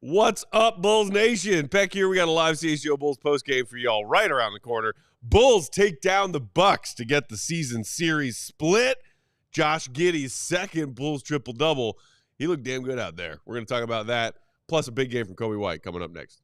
What's up, Bulls Nation? Peck here. We got a live CHGO Bulls postgame for y'all right around the corner. Bulls take down the Bucks to get the season series split. Josh Giddey's second Bulls triple-double. He looked damn good out there. We're going to talk about that, plus a big game from Coby White coming up next.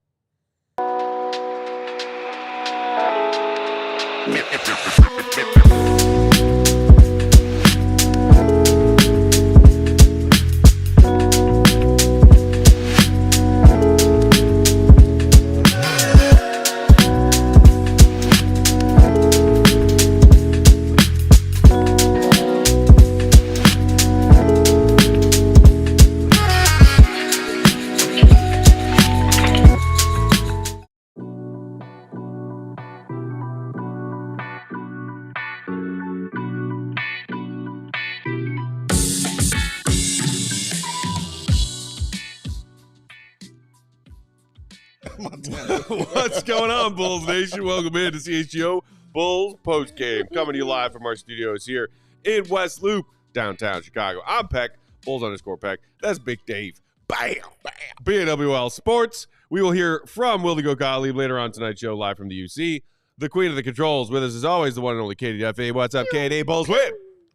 What's going on, Bulls Nation? Welcome in to CHGO Bulls postgame. Coming to you live from our studios here in West Loop, downtown Chicago. I'm Peck, Bulls_Peck. That's Big Dave. Bam, bam. BABYYY Sports. We will hear from Gottlieb later on tonight's show, live from the UC. The queen of the controls with us, as always, the one and only Katie Duffy. What's up, Katie? Bulls win.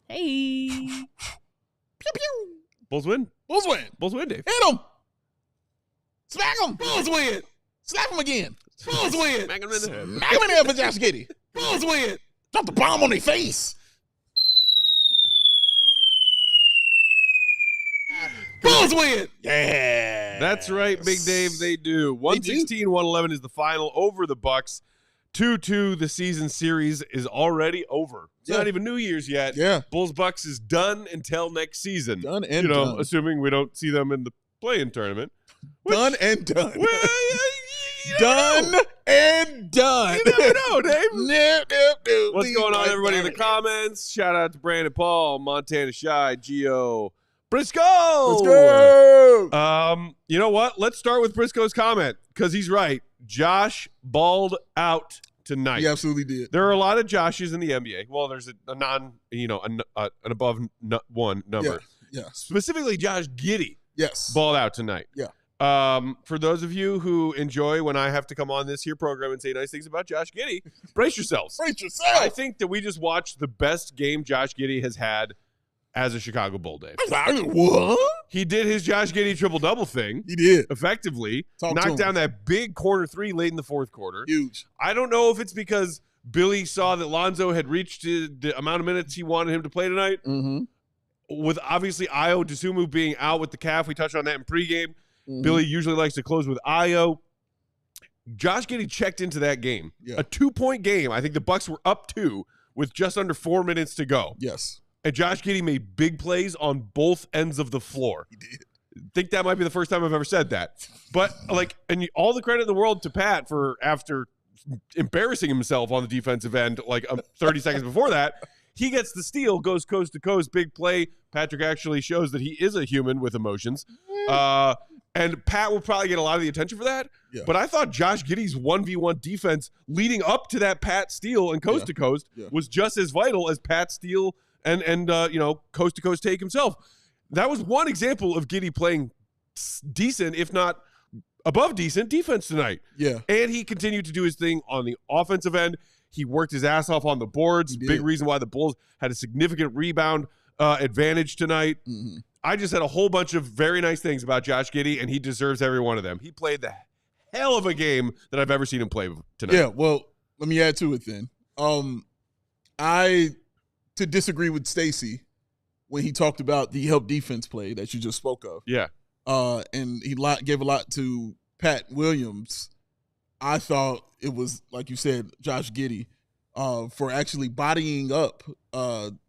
Hey. Pew, pew. Bulls win. Bulls win. Bulls win, Dave. Hit him. Smack him. Bulls win. Slap him again. Bulls win. Smack him in the head. Smack him in the head for Josh Giddey. Bulls win. Drop the bomb on their face. Bulls win. Yeah. That's right, Big Dave. They do. 116-111 is the final over the Bucks. 2-2. The season series is already over. It's not even New Year's yet. Yeah. Bulls-Bucks is done until next season. Done and done. Assuming we don't see them in the play-in tournament. Done and done. Well, done and done. You never know, Dave. No. What's going on, everybody, in the comments? Shout out to Brandon Paul, Montana Shy, Gio, Briscoe. Let's go. You know what? Let's start with Briscoe's comment because he's right. Josh balled out tonight. He absolutely did. There are a lot of Joshes in the NBA. Well, there's an above one number. Yeah. Specifically, Josh Giddey. Yes. Balled out tonight. Yeah. For those of you who enjoy when I have to come on this here program and say nice things about Josh Giddey, brace yourselves. Brace yourself. I think that we just watched the best game Josh Giddey has had as a Chicago Bull, Dave. What? He did his Josh Giddey triple-double thing. He did. Effectively. Talk to knocked him. down that big corner three late in the fourth quarter. Huge. I don't know if it's because Billy saw that Lonzo had reached the amount of minutes he wanted him to play tonight. Mm-hmm. With obviously Ayo Dosunmu being out with the calf. We touched on that in pregame. Mm-hmm. Billy usually likes to close with Ayo. Josh Giddey checked into that game. Yeah. A 2-point game. I think the Bucks were up 2 with just under 4 minutes to go. Yes. And Josh Giddey made big plays on both ends of the floor. He did. Think that might be the first time I've ever said that. But all the credit in the world to Pat for after embarrassing himself on the defensive end 30 seconds before that. He gets the steal, goes coast to coast, big play. Patrick actually shows that he is a human with emotions. And Pat will probably get a lot of the attention for that. Yeah. But I thought Josh Giddey's 1v1 defense leading up to that Pat steal and coast to coast was just as vital as Pat's steal and coast to coast take himself. That was one example of Giddey playing decent, if not above decent, defense tonight. Yeah. And he continued to do his thing on the offensive end. He worked his ass off on the boards. Big reason why the Bulls had a significant rebound advantage tonight. Mm-hmm. I just had a whole bunch of very nice things about Josh Giddey, and he deserves every one of them. He played the hell of a game that I've ever seen him play tonight. Yeah, well, let me add to it then. To disagree with Stacey when he talked about the help defense play that you just spoke of. Yeah. And he gave a lot to Pat Williams. I thought it was, like you said, Josh Giddey for actually bodying up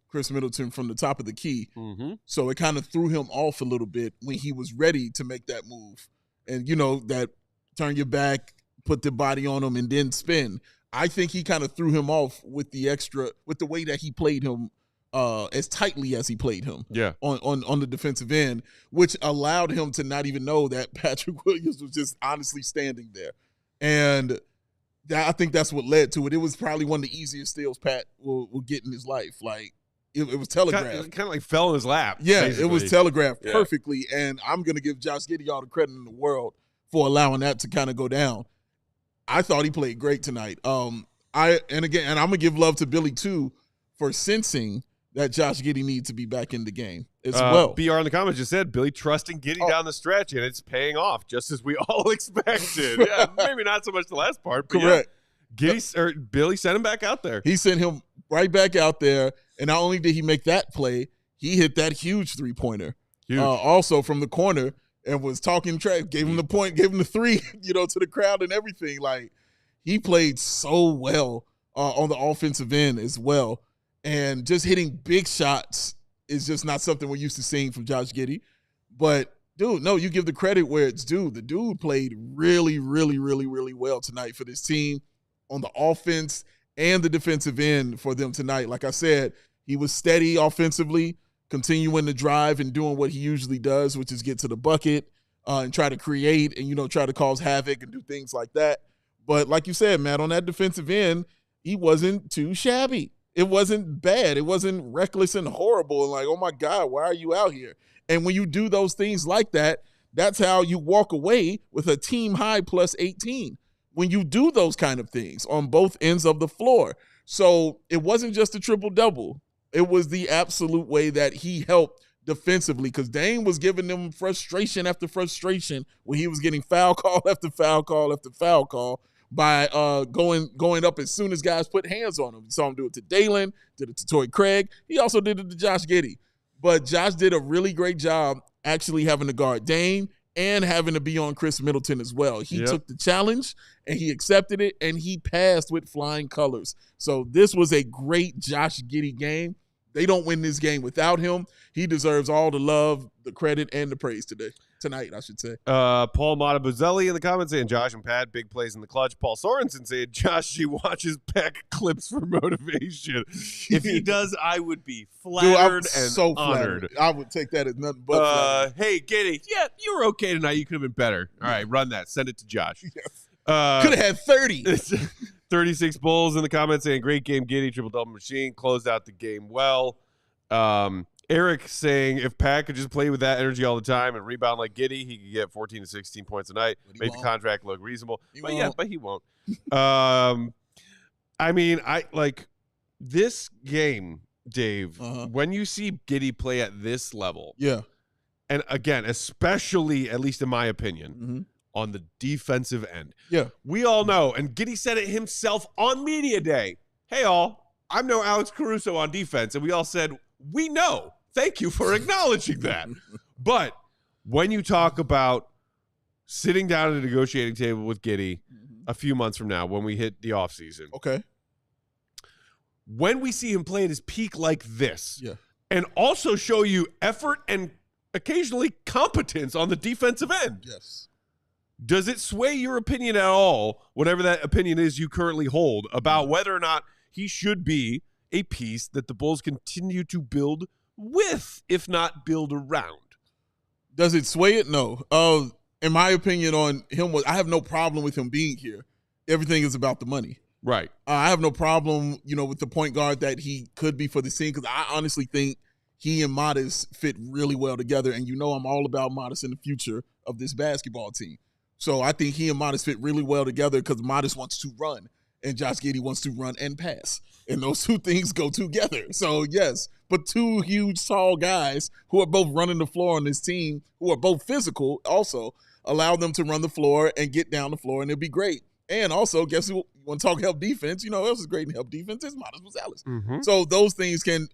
Chris Middleton from the top of the key. Mm-hmm. So it kind of threw him off a little bit when he was ready to make that move. And, that turn your back, put the body on him, and then spin. I think he kind of threw him off with the way that he played him as tightly as he played him on the defensive end, which allowed him to not even know that Patrick Williams was just honestly standing there. And I think that's what led to it. It was probably one of the easiest steals Pat will get in his life. Like, it was telegraphed. Kind of like fell in his lap. Yeah, basically. It was telegraphed perfectly. And I'm going to give Josh Giddey all the credit in the world for allowing that to kind of go down. I thought he played great tonight. I'm gonna give love to Billy too for sensing that Josh Giddey needs to be back in the game as well. BR in the comments just said Billy trusting Giddey down the stretch, and it's paying off just as we all expected. Yeah, maybe not so much the last part, but correct. Yeah, Billy sent him back out there. He sent him right back out there, and not only did he make that play, he hit that huge 3-pointer. Also from the corner, and was talking trash, gave him the point, gave him the 3, to the crowd and everything. Like, he played so well on the offensive end as well. And just hitting big shots is just not something we're used to seeing from Josh Giddey. But, dude, no, you give the credit where it's due. The dude played really, really, really, really well tonight for this team on the offense and the defensive end for them tonight. Like I said, he was steady offensively, continuing to drive and doing what he usually does, which is get to the bucket and try to create and, try to cause havoc and do things like that. But like you said, Matt, on that defensive end, he wasn't too shabby. It wasn't bad. It wasn't reckless and horrible and like, oh, my God, why are you out here? And when you do those things like that, that's how you walk away with a team high plus 18 when you do those kind of things on both ends of the floor. So it wasn't just a triple-double. It was the absolute way that he helped defensively because Dame was giving them frustration after frustration when he was getting foul call after foul call after foul call by going up as soon as guys put hands on him. You saw him do it to Dalen, did it to Torrey Craig. He also did it to Josh Giddey. But Josh did a really great job actually having to guard Dame and having to be on Chris Middleton as well. He took the challenge, and he accepted it, and he passed with flying colors. So this was a great Josh Giddey game. They don't win this game without him. He deserves all the love, the credit, and the praise tonight, I should say. Paul Montebuzelli in the comments saying Josh and Pat, big plays in the clutch. Paul Sorensen saying Josh, she watches Peck clips for motivation. If he does, I would be flattered and so honored. I would take that as nothing but hey, Giddey, yeah, you were okay tonight. You could have been better. All right, run that. Send it to Josh. Yes. Could have had 30. 36 Bulls in the comments saying great game, Giddey, triple-double machine, closed out the game well. Eric saying if Pat could just play with that energy all the time and rebound like Giddey, he could get 14 to 16 points a night, make the contract look reasonable. But he won't. I mean, this game, Dave, when you see Giddey play at this level, and again, especially, at least in my opinion, on the defensive end. Yeah. We all know, and Giddey said it himself on Media Day, hey, all, I'm no Alex Caruso on defense. And we all said, we know. Thank you for acknowledging that. But when you talk about sitting down at a negotiating table with Giddey a few months from now when we hit the offseason. Okay. When we see him play at his peak like this, and also show you effort and occasionally competence on the defensive end. Yes. Does it sway your opinion at all, whatever that opinion is you currently hold, about whether or not he should be a piece that the Bulls continue to build with, if not build around? Does it sway it? No. In my opinion on him, I have no problem with him being here. Everything is about the money. Right. I have no problem, with the point guard that he could be for the team, because I honestly think he and Modest fit really well together. And I'm all about Modest in the future of this basketball team. So I think he and Modest fit really well together because Modest wants to run and Josh Giddey wants to run and pass. And those two things go together. So, yes, but two huge, tall guys who are both running the floor on this team, who are both physical, also allow them to run the floor and get down the floor, and it'll be great. And also, guess who? You want to talk help defense? Who else is great in help defense? It's Modest Gonzalez. So those things can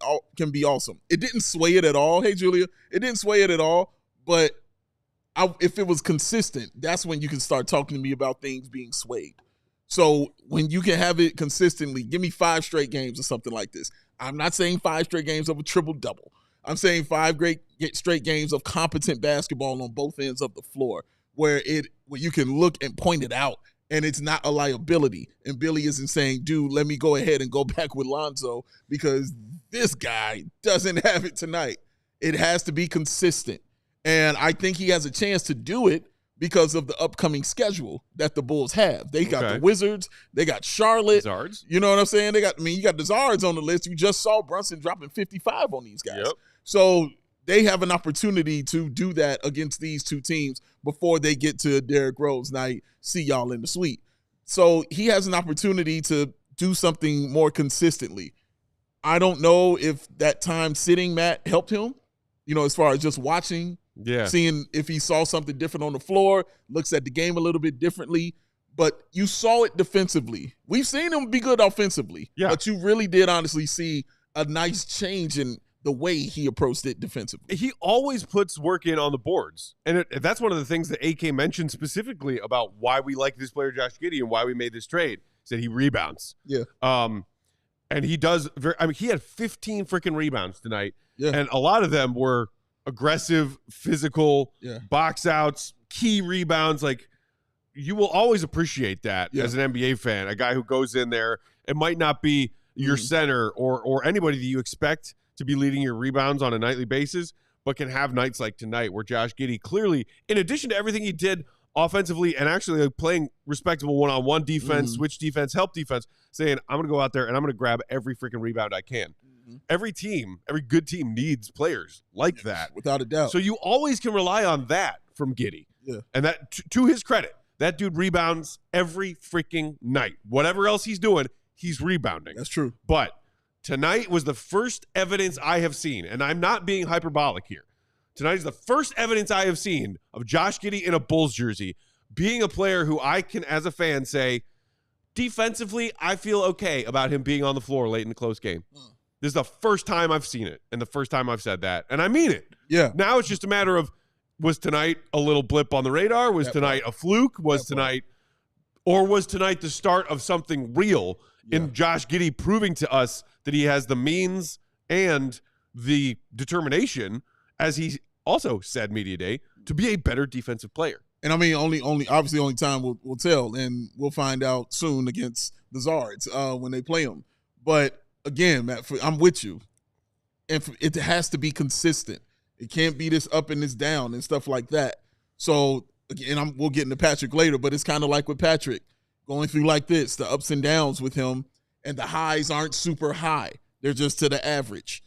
be awesome. It didn't sway it at all. Hey, Julia, it didn't sway it at all, but if it was consistent, that's when you can start talking to me about things being swayed. So when you can have it consistently, give me 5 straight games or something like this. I'm not saying 5 straight games of a triple-double. I'm saying 5 straight games of competent basketball on both ends of the floor where you can look and point it out and it's not a liability. And Billy isn't saying, dude, let me go ahead and go back with Lonzo because this guy doesn't have it tonight. It has to be consistent. And I think he has a chance to do it because of the upcoming schedule that the Bulls have. They got the Wizards. They got Charlotte. Zards. You know what I'm saying? You got the Zards on the list. You just saw Brunson dropping 55 on these guys. Yep. So they have an opportunity to do that against these two teams before they get to Derrick Rose night. See y'all in the suite. So he has an opportunity to do something more consistently. I don't know if that time sitting, Matt, helped him, as far as just watching, seeing if he saw something different on the floor, looks at the game a little bit differently. But you saw it defensively. We've seen him be good offensively, but you really did honestly see a nice change in the way he approached it defensively. He always puts work in on the boards. And that's one of the things that AK mentioned specifically about why we like this player, Josh Giddey, and why we made this trade. He said he rebounds. Yeah. And he does he had 15 freaking rebounds tonight. Yeah. And a lot of them were aggressive, physical, box outs, key rebounds. Like, you will always appreciate that as an NBA fan, a guy who goes in there and might not be your center or anybody that you expect to be leading your rebounds on a nightly basis, but can have nights like tonight where Josh Giddey clearly, in addition to everything he did offensively and actually playing respectable one-on-one defense, switch defense, help defense, saying, I'm going to go out there and I'm going to grab every freaking rebound I can. Every team, every good team needs players like that. Without a doubt. So you always can rely on that from Giddey. Yeah. And that, to his credit, that dude rebounds every freaking night. Whatever else he's doing, he's rebounding. That's true. But tonight was the first evidence I have seen, and I'm not being hyperbolic here. Tonight is the first evidence I have seen of Josh Giddey in a Bulls jersey being a player who I can, as a fan, say, defensively, I feel okay about him being on the floor late in the close game. This is the first time I've seen it, and the first time I've said that, and I mean it. Yeah. Now it's just a matter of, was tonight a little blip on the radar? Was tonight a fluke? Was tonight the start of something real in Josh Giddey proving to us that he has the means and the determination, as he also said media day, to be a better defensive player? And I mean, only time will tell, and we'll find out soon against the Zards when they play them. But again, Matt, I'm with you, and it has to be consistent. It can't be this up and this down and stuff like that. So, again, we'll get into Patrick later, but it's kind of like with Patrick, going through like this, the ups and downs with him, and the highs aren't super high. They're just to the average.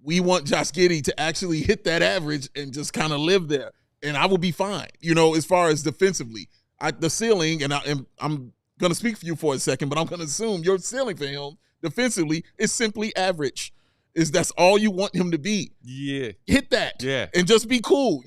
We want Josh Giddey to actually hit that average and just kind of live there, and I will be fine. As far as defensively, the ceiling, and I'm going to speak for you for a second, but I'm going to assume your ceiling for him defensively is simply average. That's all you want him to be. Yeah. Hit that. Yeah. And just be cool,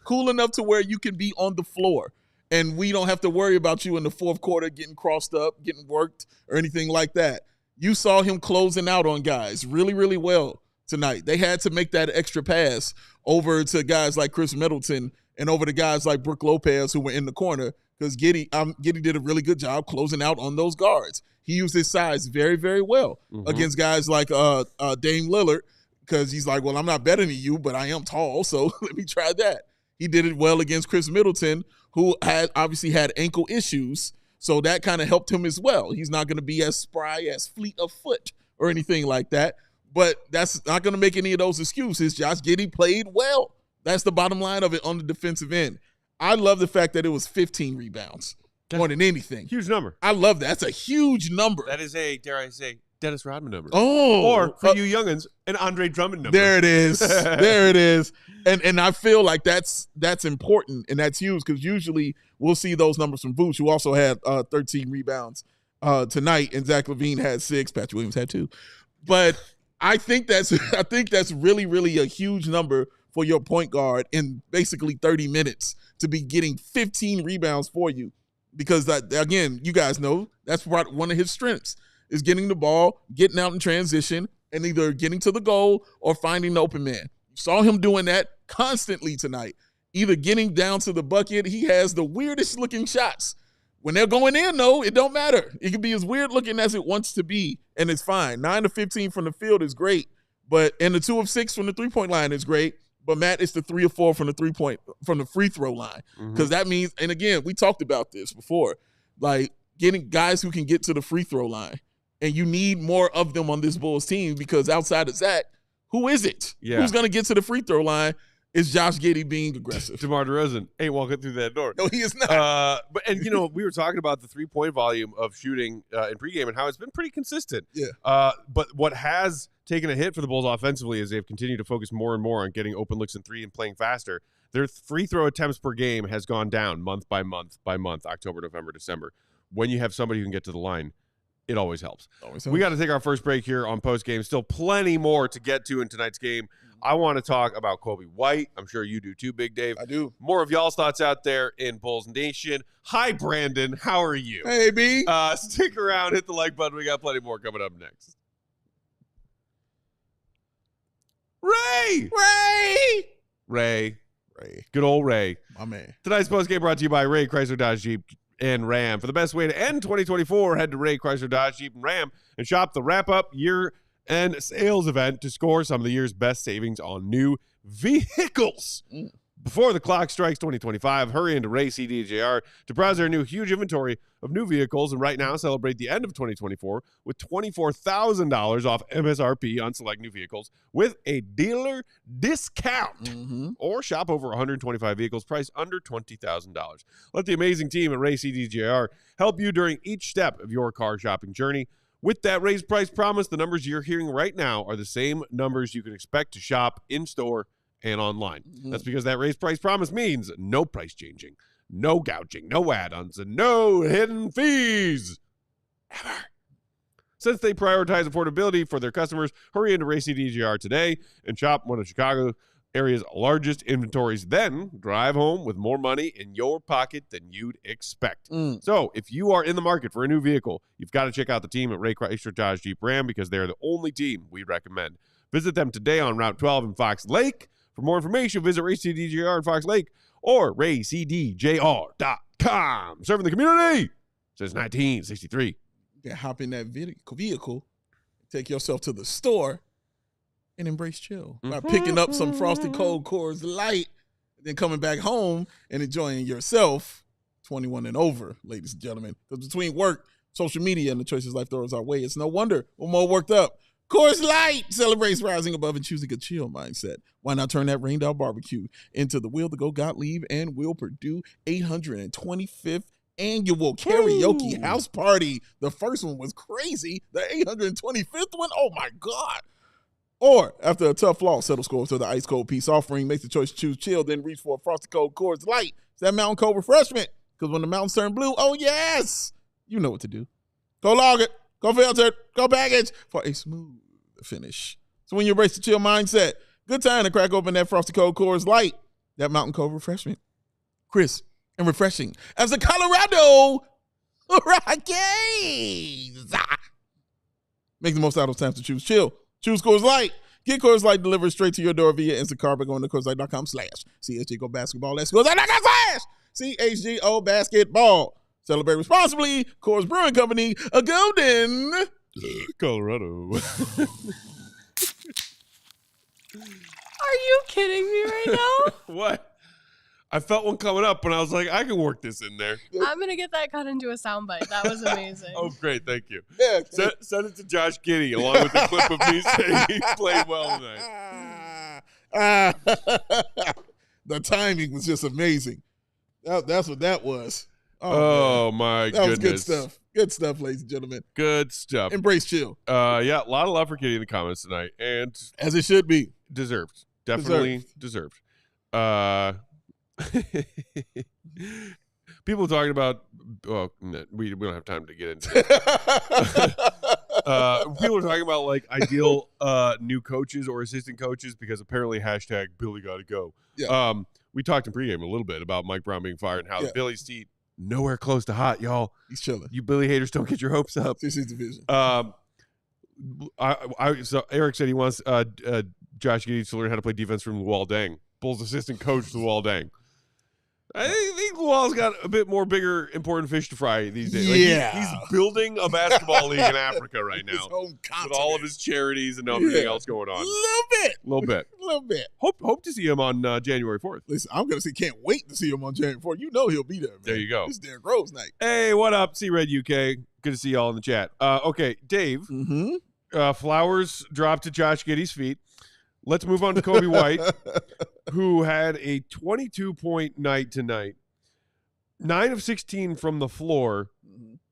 cool enough to where you can be on the floor. And we don't have to worry about you in the fourth quarter getting crossed up, getting worked, or anything like that. You saw him closing out on guys really, really well tonight. They had to make that extra pass over to guys like Chris Middleton and over to guys like Brook Lopez who were in the corner, because Giddey did a really good job closing out on those guards. He used his size very, very well against guys like Dame Lillard, because he's like, well, I'm not better than you, but I am tall, so let me try that. He did it well against Chris Middleton, who obviously had ankle issues, so that kind of helped him as well. He's not going to be as spry, as fleet of foot, or anything like that, but that's not going to make any of those excuses. Josh Giddey played well. That's the bottom line of it on the defensive end. I love the fact that it was 15 rebounds. More than anything. Huge number. I love that. That's a huge number. That is a, dare I say, Dennis Rodman number. Oh. Or, for you youngins, an Andre Drummond number. There it is. There it is. And I feel like that's important and that's huge, because usually we'll see those numbers from Vooch, who also had 13 rebounds tonight, and Zach LaVine had 6. Patrick Williams had 2. But I think that's really, really a huge number for your point guard in basically 30 minutes to be getting 15 rebounds for you. Because, that, again, you guys know that's one of his strengths, is getting the ball, getting out in transition, and either getting to the goal or finding the open man. You saw him doing that constantly tonight. Either getting down to the bucket, he has the weirdest looking shots. When they're going in, though, it don't matter. It can be as weird looking as it wants to be, and it's fine. 9 of 15 from the field is great, and the 2 of 6 from the three-point line is great. But Matt, it's the 3 or 4 from the free throw line, because that means, and again, we talked about this before, like getting guys who can get to the free throw line, and you need more of them on this Bulls team, because outside of Zach, who is it? Yeah. Who's going to get to the free throw line? Is Josh Giddey being aggressive? DeMar DeRozan ain't walking through that door. No, he is not. We were talking about the 3-point volume of shooting in pregame and how it's been pretty consistent. Yeah. But what has taken a hit for the Bulls offensively as they've continued to focus more and more on getting open looks in three and playing faster. Their free throw attempts per game has gone down month by month, October, November, December. When you have somebody who can get to the line, it always helps. We got to take our first break here on post game. Still plenty more to get to in tonight's game. I want to talk about Coby White. I'm sure you do too, Big Dave. I do. More of y'all's thoughts out there in Bulls Nation. Hi, Brandon. How are you? Hey, B. Stick around. Hit the like button. We got plenty more coming up next. Ray. Good old Ray. My man. Tonight's post game brought to you by Ray Chrysler Dodge Jeep and Ram. For the best way to end 2024, head to Ray Chrysler Dodge Jeep and Ram and shop the wrap-up year-end sales event to score some of the year's best savings on new vehicles. Before the clock strikes 2025, hurry into Ray CDJR to browse their new huge inventory of new vehicles, and right now celebrate the end of 2024 with $24,000 off MSRP on select new vehicles with a dealer discount. Or shop over 125 vehicles priced under $20,000. Let the amazing team at Ray CDJR help you during each step of your car shopping journey. With that raised price promise, the numbers you're hearing right now are the same numbers you can expect to shop in-store and online. That's because that raised price promise means no price changing, no gouging, no add-ons, and no hidden fees. Ever. Since they prioritize affordability for their customers, hurry into Ray CDJR today and shop one of Chicago area's largest inventories. Then drive home with more money in your pocket than you'd expect. So if you are in the market for a new vehicle, you've got to check out the team at Ray Chrysler Dodge Jeep Ram because they're the only team we recommend. Visit them today on Route 12 in Fox Lake. For more information, visit Ray CDJR in Fox Lake or raycdjr.com. Serving the community since 1963. You can hop in that vehicle, take yourself to the store, and embrace chill by picking up some Frosty Cold Coors Light, then coming back home and enjoying yourself, 21 and over, ladies and gentlemen. Because between work, social media, and the choices life throws our way, it's no wonder we're more worked up. Coors Light celebrates rising above and choosing a chill mindset. Why not turn that rained out barbecue into the Will to Go Gottlieb and Will Purdue 825th annual karaoke house party? The first one was crazy. The 825th one, oh my God. Or after a tough loss, settle scores to the ice cold peace offering. Make the choice to choose chill, then reach for a Frosty Cold Coors Light. It's that mountain cold refreshment. Because when the mountains turn blue, oh yes, you know what to do. Go log it. Go filter, go baggage for a smooth finish. So when you embrace the chill mindset, good time to crack open that Frosty Cold Coors Light, that mountain cold refreshment. Crisp and refreshing as the Colorado Rockies. Make the most out of times to choose chill. Choose Coors Light. Get Coors Light delivered straight to your door via Instacart by going to CoorsLight.com/CHGO Basketball. That's CoorsLight.com/CHGO Basketball. Celebrate responsibly. Coors Brewing Company, a Golden, Colorado. Are you kidding me right now? What? I felt one coming up, and I was like, I can work this in there. I'm going to get that cut into a soundbite. That was amazing. Oh, great. Thank you. Yeah. Send it to Josh Giddey along with a clip of me saying he played well tonight. The timing was just amazing. That's what that was. Oh my that goodness. That was good stuff. Good stuff, ladies and gentlemen. Good stuff. Embrace chill. Yeah, a lot of love for Giddey in the comments tonight. And as it should be. Deserved. Definitely deserved. People talking about, well, we don't have time to get into it. People are talking about like ideal new coaches or assistant coaches because apparently hashtag Billy gotta go. Yeah. We talked in pregame a little bit about Mike Brown being fired and how Billy's seat nowhere close to hot, y'all. He's chilling. You Billy haters don't get your hopes up. This is division. So Eric said he wants Josh Giddey to learn how to play defense from Luol Deng. Bulls assistant coach Luol Deng. I think Luol's got a bit more bigger, important fish to fry these days. Like he's building a basketball league in Africa right now. His home continent. With all of his charities and everything else going on. A little bit. Hope to see him on January 4th. Listen, I'm going to say can't wait to see him on January 4th. You know he'll be there, man. There you go. It's Derrick Rose night. Hey, what up, C-Red UK? Good to see y'all in the chat. Okay, Dave. Flowers dropped to Josh Giddey's feet. Let's move on to Coby White, who had a 22-point night tonight. 9 of 16 from the floor,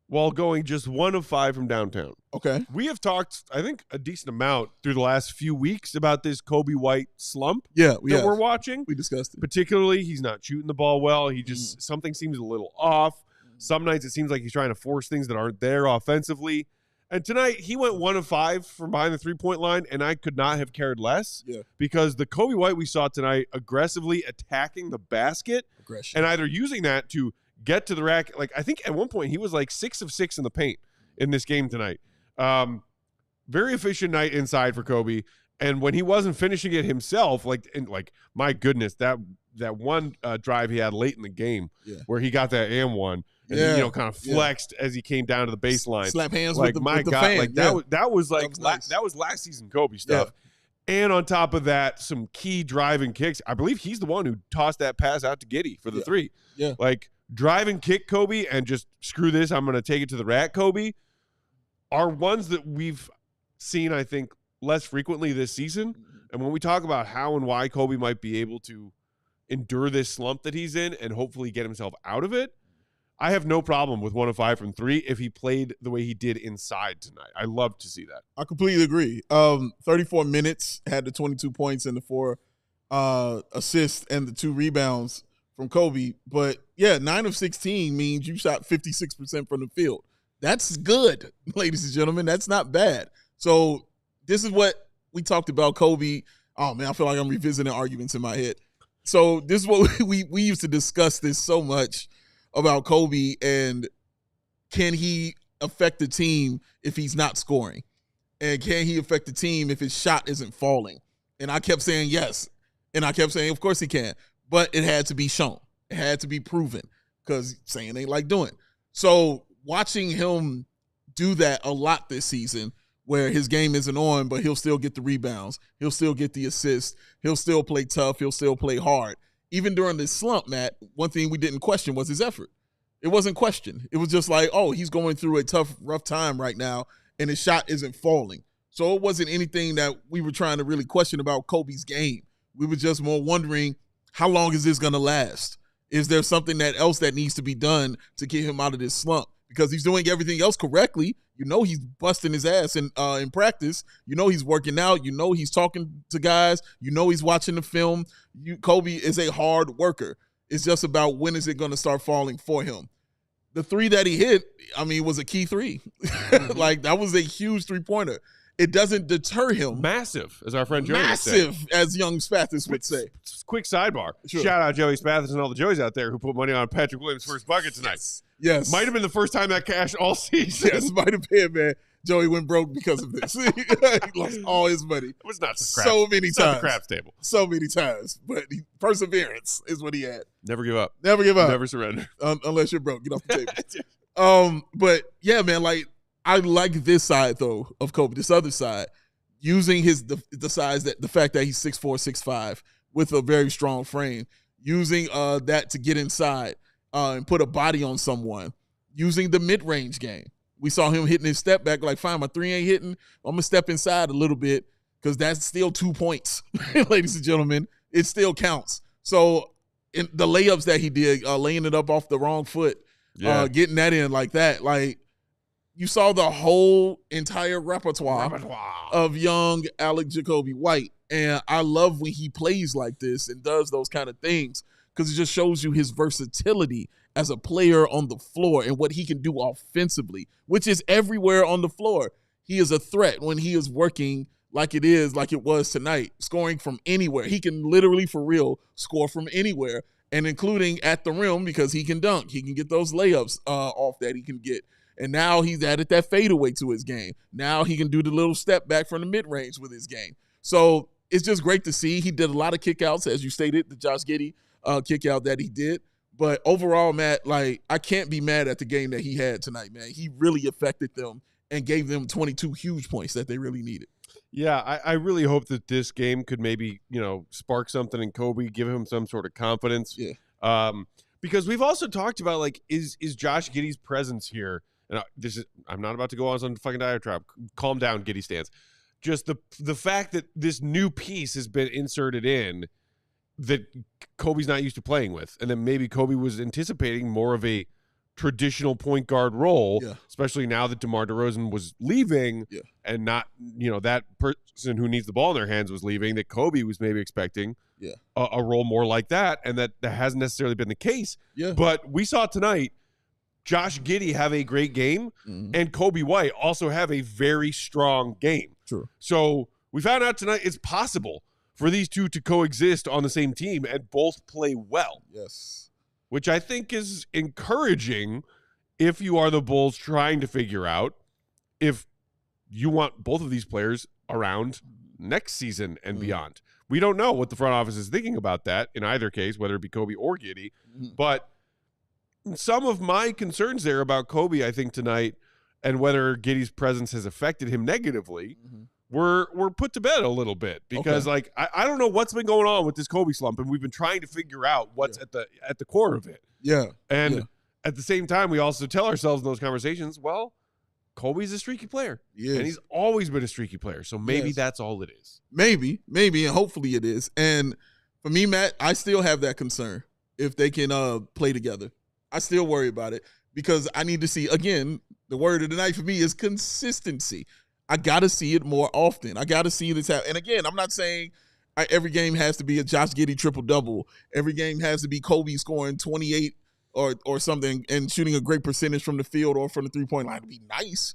while going just 1 of 5 from downtown. Okay. We have talked, I think, a decent amount through the last few weeks about this Coby White slump we're watching. We discussed it. Particularly, he's not shooting the ball well. He just, something seems a little off. Some nights it seems like he's trying to force things that aren't there offensively. And tonight, he went 1 of 5 from behind the three-point line, and I could not have cared less because the Coby White we saw tonight aggressively attacking the basket and either using that to get to the rack. Like, I think at one point he was like 6 of 6 in the paint in this game tonight. Very efficient night inside for Coby. And when he wasn't finishing it himself, my goodness, that one drive he had late in the game where he got that and one. And he, kind of flexed as he came down to the baseline. Slap hands like, with my the God, fan. like that was nice. That was last season Coby stuff. Yeah. And on top of that, some key driving kicks. I believe he's the one who tossed that pass out to Giddey for the 3. Yeah. Like, drive and kick Coby and just screw this, I'm going to take it to the rack Coby are ones that we've seen, I think, less frequently this season. And when we talk about how and why Coby might be able to endure this slump that he's in and hopefully get himself out of it, I have no problem with 1 of 5 from 3 if he played the way he did inside tonight. I love to see that. I completely agree. 34 minutes, had the 22 points and the 4 assists and the 2 rebounds from Coby. But, 9 of 16 means you shot 56% from the field. That's good, ladies and gentlemen. That's not bad. So this is what we talked about Coby. Oh, man, I feel like I'm revisiting arguments in my head. So this is what we used to discuss this so much about Coby and can he affect the team if he's not scoring? And can he affect the team if his shot isn't falling? And I kept saying yes. And I kept saying, of course he can. But it had to be shown. It had to be proven because saying ain't like doing. So watching him do that a lot this season where his game isn't on, but he'll still get the rebounds. He'll still get the assists. He'll still play tough. He'll still play hard. Even during this slump, Matt, one thing we didn't question was his effort. It wasn't questioned. It was just like, oh, he's going through a tough, rough time right now, and his shot isn't falling. So it wasn't anything that we were trying to really question about Coby's game. We were just more wondering, how long is this going to last? Is there something else that needs to be done to get him out of this slump? Because he's doing everything else correctly. He's busting his ass in practice. He's working out. He's talking to guys. He's watching the film. Coby is a hard worker. It's just about when is it going to start falling for him. The 3 that he hit, was a key 3. Like, that was a huge 3-pointer. It doesn't deter him. Massive, as our friend Joey Massive, as young Spathis would say. Quick sidebar. Sure. Shout out Joey Spathis and all the Joeys out there who put money on Patrick Williams' first bucket tonight. Yes. Might have been the first time that cashed all season. Yes, might have been, man. Joey went broke because of this. He lost all his money. It was not so many times. The craps table. So many times. But perseverance is what he had. Never give up. Never give up. Never surrender. Unless you're broke. Get off the table. But, yeah, man, like, I like this side, though, of Coby, this other side, using the size, the fact that he's 6'4", 6'5", with a very strong frame, using that to get inside and put a body on someone, using the mid-range game. We saw him hitting his step back, like, fine, my 3 ain't hitting. I'm going to step inside a little bit because that's still 2 points, ladies and gentlemen. It still counts. So in the layups that he did, laying it up off the wrong foot, getting that in like that, like, you saw the whole entire repertoire of young Coby White. And I love when he plays like this and does those kind of things because it just shows you his versatility as a player on the floor and what he can do offensively, which is everywhere on the floor. He is a threat when he is working like it was tonight, scoring from anywhere. He can literally, for real, score from anywhere, and including at the rim because he can dunk. He can get those layups off that he can get. And now he's added that fadeaway to his game. Now he can do the little step back from the mid-range with his game. So it's just great to see. He did a lot of kickouts, as you stated, the Josh Giddey kickout that he did. But overall, Matt, like, I can't be mad at the game that he had tonight, man. He really affected them and gave them 22 huge points that they really needed. Yeah, I really hope that this game could maybe, spark something in Coby, give him some sort of confidence. Yeah. Because we've also talked about, like, is Josh Giddey's presence here, and I'm not about to go on some fucking diatribe. Calm down, Giddey stands. Just the fact that this new piece has been inserted in that Coby's not used to playing with, and then maybe Coby was anticipating more of a traditional point guard role, Yeah. especially now that DeMar DeRozan was leaving and not, that person who needs the ball in their hands was leaving, that Coby was maybe expecting a role more like that, and that hasn't necessarily been the case. Yeah. But we saw tonight Josh Giddey have a great game and Coby White also have a very strong game. True. So we found out tonight it's possible for these two to coexist on the same team and both play well. Yes. Which I think is encouraging if you are the Bulls trying to figure out if you want both of these players around next season and beyond. We don't know what the front office is thinking about that in either case, whether it be Coby or Giddey. But some of my concerns there about Coby, I think, tonight, and whether Giddey's presence has affected him negatively, were put to bed a little bit. Because, I don't know what's been going on with this Coby slump, and we've been trying to figure out what's at the core of it. Yeah. And at the same time, we also tell ourselves in those conversations, well, Coby's a streaky player. And he's always been a streaky player. So maybe that's all it is. Maybe, and hopefully it is. And for me, Matt, I still have that concern if they can play together. I still worry about it because I need to see, again, the word of the night for me is consistency. I got to see it more often. I got to see this happen. And again, I'm not saying every game has to be a Josh Giddey triple-double. Every game has to be Coby scoring 28 or something and shooting a great percentage from the field or from the three-point line to be nice.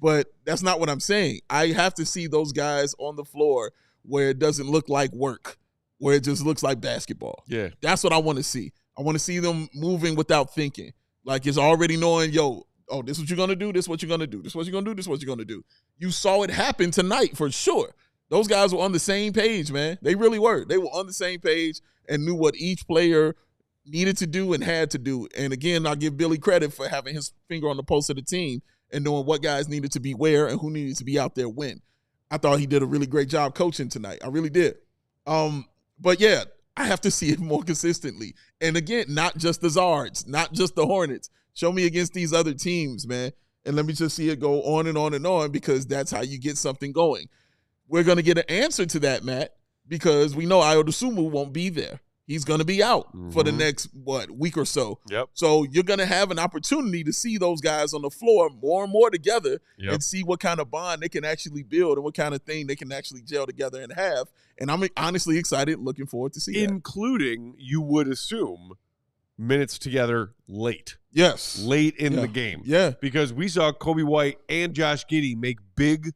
But that's not what I'm saying. I have to see those guys on the floor where it doesn't look like work, where it just looks like basketball. Yeah. That's what I want to see. I want to see them moving without thinking. Like it's already knowing, this is what you're going to do, this is what you're going to do, this is what you're going to do, this is what you're going to do. You saw it happen tonight for sure. Those guys were on the same page, man. They really were. They were on the same page and knew what each player needed to do and had to do. And again, I'll give Billy credit for having his finger on the pulse of the team and knowing what guys needed to be where and who needed to be out there when. I thought he did a really great job coaching tonight. I really did. But yeah, I have to see it more consistently. And again, not just the Zards, not just the Hornets. Show me against these other teams, man. And let me just see it go on and on and on because that's how you get something going. We're going to get an answer to that, Matt, because we know Ayo Dosunmu won't be there. He's going to be out for the next, week or so. Yep. So you're going to have an opportunity to see those guys on the floor more and more together and see what kind of bond they can actually build and what kind of thing they can actually gel together and have. And I'm honestly excited, looking forward to see including, you would assume, minutes together late. Yes. Late in the game. Yeah. Because we saw Coby White and Josh Giddey make big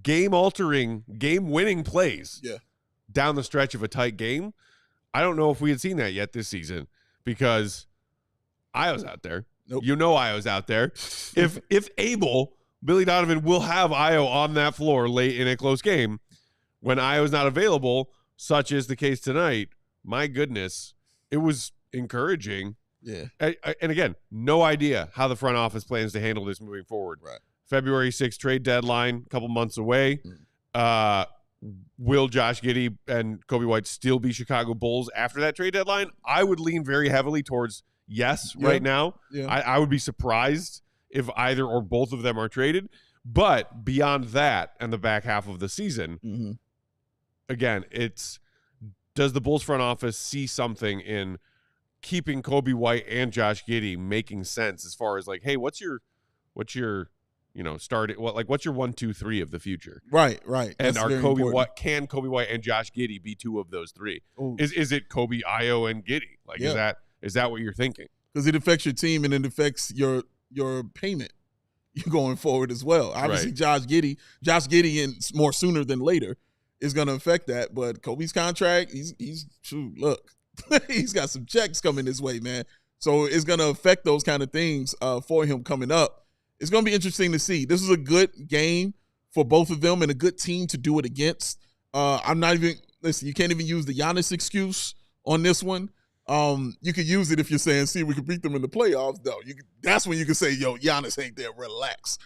game-altering, game-winning plays down the stretch of a tight game. I don't know if we had seen that yet this season because Ayo's out there. Nope. You know Ayo's out there. If able, Billy Donovan will have Ayo on that floor late in a close game. When Ayo's not available, such is the case tonight, my goodness, it was encouraging. Yeah. And again, no idea how the front office plans to handle this moving forward. Right. February 6th trade deadline, a couple months away. Will Josh Giddey and Coby White still be Chicago Bulls after that trade deadline? I would lean very heavily towards yes right now. Yeah. I would be surprised if either or both of them are traded. But beyond that and the back half of the season, again, does the Bulls front office see something in keeping Coby White and Josh Giddey making sense as far as like, hey, what's your what's your 1, 2, 3 of the future? Right. And can Coby White and Josh Giddey be two of those three? Ooh. Is it Coby, Ayo, and Giddey? Is that what you're thinking? Because it affects your team and it affects your payment going forward as well. Obviously, right. Josh Giddey, and more sooner than later, is going to affect that. But Coby's contract, he's got some checks coming his way, man. So it's going to affect those kind of things for him coming up. It's going to be interesting to see. This is a good game for both of them and a good team to do it against. You can't even use the Giannis excuse on this one. You could use it if you're saying, see, we could beat them in the playoffs, though. That's when you can say, yo, Giannis ain't there, relax.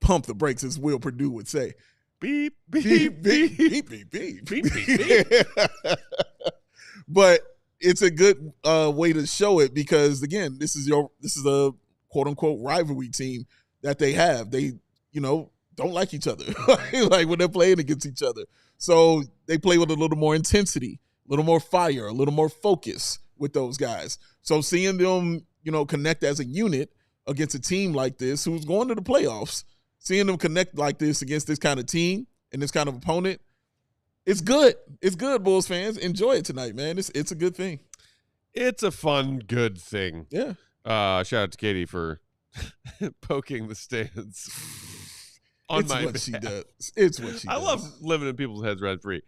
Pump the brakes, as Will Perdue would say. Beep, beep, beep, beep, beep, beep, beep, beep. But it's a good way to show it because, again, this is a quote-unquote rivalry team that they have. They, don't like each other, like when they're playing against each other. So they play with a little more intensity, a little more fire, a little more focus with those guys. So seeing them, connect as a unit against a team like this who's going to the playoffs, seeing them connect like this against this kind of team and this kind of opponent, it's good. It's good, Bulls fans. Enjoy it tonight, man. It's a good thing. It's a fun, good thing. Yeah. Shout out to Katie for poking the stands on my behalf. She does. It's what she does. I love living in people's heads rent free.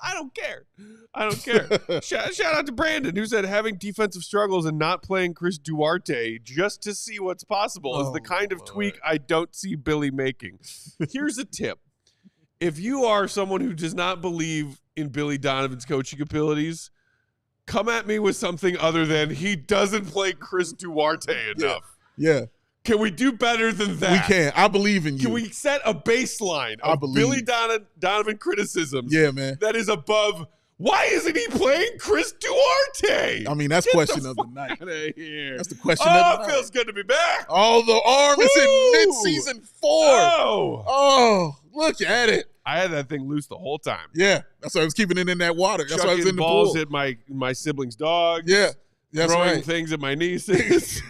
I don't care. I don't care. Shout out to Brandon, who said having defensive struggles and not playing Chris Duarte just to see what's possible is the kind of tweak I don't see Billy making. Here's a tip. If you are someone who does not believe in Billy Donovan's coaching abilities, come at me with something other than he doesn't play Chris Duarte enough. Yeah. Can we do better than that? We can. I believe in you. Can we set a baseline of Billy Donovan criticisms that is above, why isn't he playing Chris Duarte? I mean, that's question of the night. Here. That's the question of the night. Oh, it feels good to be back. Oh, the arm is in mid-season 4. Oh, look at it. I had that thing loose the whole time. Yeah, that's why I was keeping it in that water. That's why I was in the balls pool. Hit my siblings' dogs. Yeah, that's throwing things at my nieces.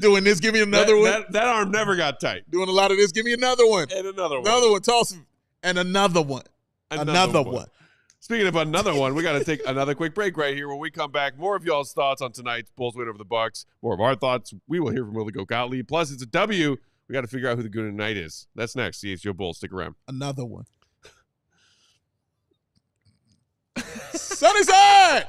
Doing this, give me another one. That arm never got tight. Doing a lot of this, give me another one. And another one. Another one, toss him. And another one. Another one. Speaking of another one, we got to take another quick break right here. When we come back, more of y'all's thoughts on tonight's Bulls win over the Bucks. More of our thoughts. We will hear from Willie Gottlieb. Plus, it's a W. We got to figure out who the Goon tonight is. That's next. CHGO Bulls. Stick around. Another one. Sunnyside!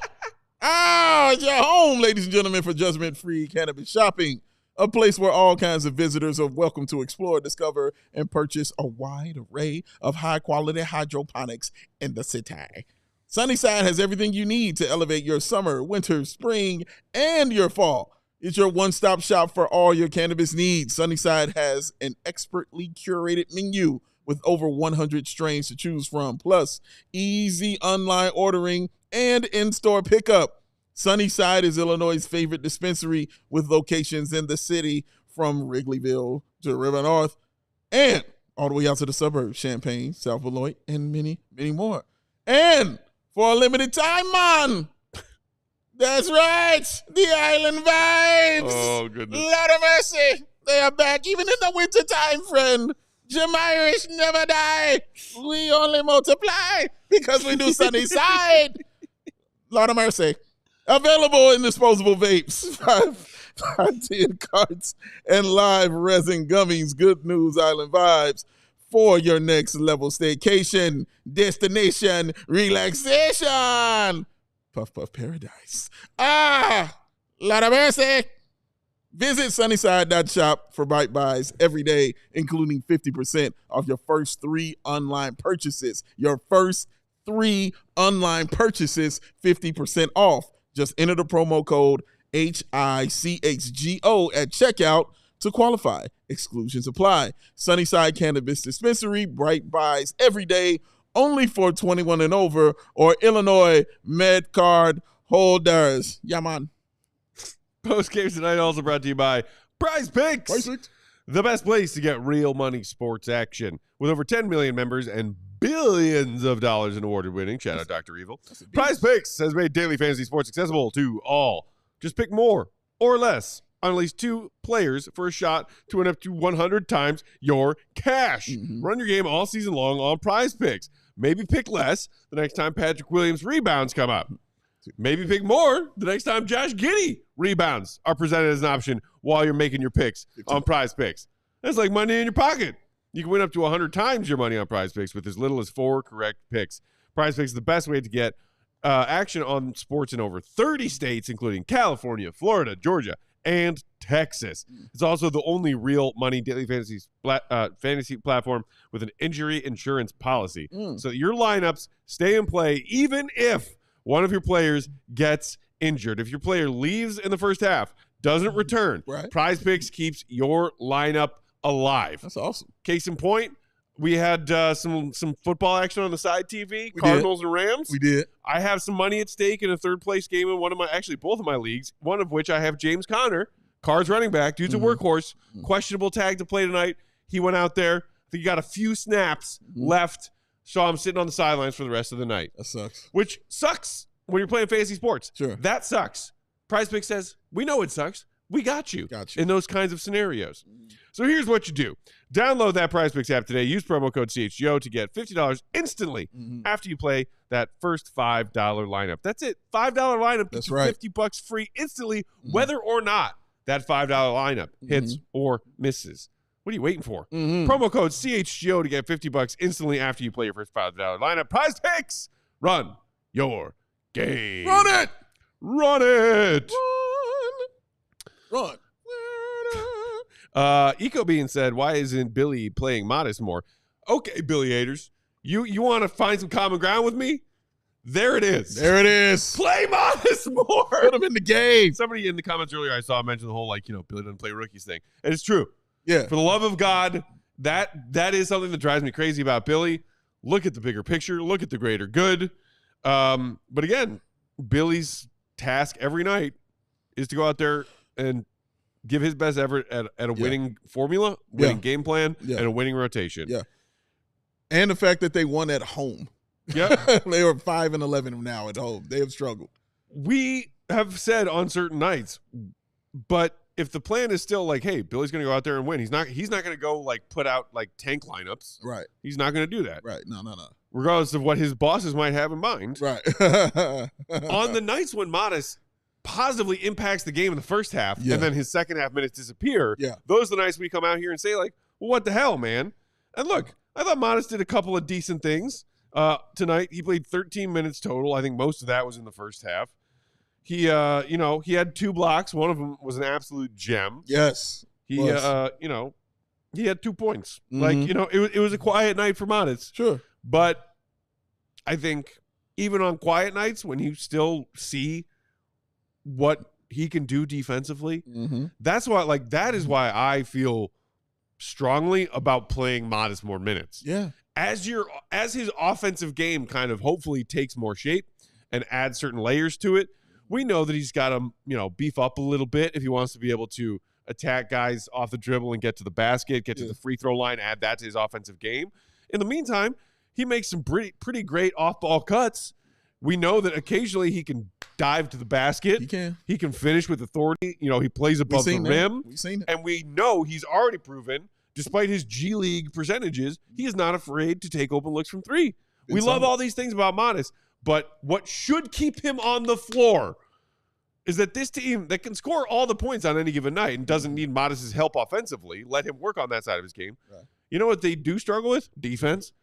It's your home, ladies and gentlemen, for judgment-free cannabis shopping. A place where all kinds of visitors are welcome to explore, discover, and purchase a wide array of high-quality hydroponics in the city. Sunnyside has everything you need to elevate your summer, winter, spring, and your fall. It's your one-stop shop for all your cannabis needs. Sunnyside has an expertly curated menu with over 100 strains to choose from, plus easy online ordering and in-store pickup. Sunnyside is Illinois' favorite dispensary with locations in the city from Wrigleyville to River North and all the way out to the suburbs, Champaign, South Beloit, and many, many more. And for a limited time, man, that's right, the Island Vibes. Oh, goodness. Lord of mercy, they are back even in the wintertime, friend. Jim Irish never die. We only multiply because we do Sunnyside. Lord of mercy. Available in disposable vapes, 510 carts, and live resin gummies. Good news, Island Vibes, for your next level staycation, destination, relaxation. Puff Puff Paradise. Lord of mercy. Visit sunnyside.shop for bite buys every day, including 50% off your first 3 online purchases. Your first 3 online purchases, 50% off. Just enter the promo code HICHGO at checkout to qualify. Exclusions apply. Sunnyside Cannabis Dispensary, bright buys every day, only for 21 and over, or Illinois Med Card holders. Yeah, man. Post games tonight also brought to you by Prize Picks. The best place to get real money sports action. With over 10 million members and billions of dollars in awarded winning. Shout out Dr. Evil. Prize Picks has made daily fantasy sports accessible to all. Just pick more or less on at least 2 players for a shot to win up to 100 times your cash. Run your game all season long on Prize Picks. Maybe pick less the next time Patrick Williams rebounds come up. Maybe pick more the next time Josh Giddey rebounds are presented as an option while you're making your picks on Prize Picks. That's like money in your pocket. You can win up to 100 times your money on Prize Picks with as little as 4 correct picks. Prize Picks is the best way to get action on sports in over 30 states, including California, Florida, Georgia, and Texas. It's also the only real money daily fantasy platform with an injury insurance policy. So your lineups stay in play even if one of your players gets injured. If your player leaves in the first half, doesn't return, Prize Picks keeps your lineup alive. That's awesome. Case in point, we had some football action on the side TV, Cardinals and Rams. We did. I have some money at stake in a third place game in both of my leagues, one of which I have James Conner, Cards running back, dude's a workhorse, questionable tag to play tonight. He went out there. I think he got a few snaps left. Saw him sitting on the sidelines for the rest of the night. That sucks. Which sucks when you're playing fantasy sports. Sure. That sucks. Prize Picks says, we know it sucks. we got you, Got you. in those kinds of scenarios. So here's what you do. Download that PrizePicks app today. Use promo code CHGO to get $50 instantly after you play that first $5 lineup. That's it. $5 lineup. That's gets you right. $50 free instantly, whether or not that $5 lineup hits or misses. What are you waiting for? Promo code CHGO to get $50 instantly after you play your first $5 lineup. PrizePicks. Run your game. Run it. Run it. Run. EcoBean said, why isn't Billy playing Modest more? Okay, Billy haters. You want to find some common ground with me? There it is. There it is. Play Modest more. Put him in the game. Somebody in the comments earlier I saw mention the whole, Billy doesn't play rookies thing. And it's true. Yeah. For the love of God, that is something that drives me crazy about Billy. Look at the bigger picture. Look at the greater good. But again, Billy's task every night is to go out there and give his best effort at a winning formula, winning game plan, and a winning rotation. Yeah. And the fact that they won at home. Yeah. They are 5-11 now at home. They have struggled. We have said on certain nights, but if the plan is still like, hey, Billy's going to go out there and win, he's not going to go put out tank lineups. Right. He's not going to do that. Right. No. Regardless of what his bosses might have in mind. Right. On the nights when Modest positively impacts the game in the first half and then his second half minutes disappear, those are the nights we come out here and say well, what the hell, man? And look, I thought Modest did a couple of decent things tonight. He played 13 minutes total. I think most of that was in the first half. He he had 2 blocks. One of them was an absolute gem. Yes. He he had 2 points. It was a quiet night for Modest. Sure. But I think even on quiet nights when you still see what he can do defensively, that's why that is why I feel strongly about playing Modest more minutes. Yeah. As his offensive game kind of hopefully takes more shape and adds certain layers to it, we know that he's got to, beef up a little bit if he wants to be able to attack guys off the dribble and get to the basket, get to the free throw line, add that to his offensive game. In the meantime, he makes some pretty great off-ball cuts. We know that occasionally he can dive to the basket. He can finish with authority. He plays above the rim. We've seen it. And we know he's already proven, despite his G League percentages, he is not afraid to take open looks from 3. We love all these things about Modest, but what should keep him on the floor is that this team that can score all the points on any given night and doesn't need Modest's help offensively, let him work on that side of his game. Right. You know what they do struggle with? Defense.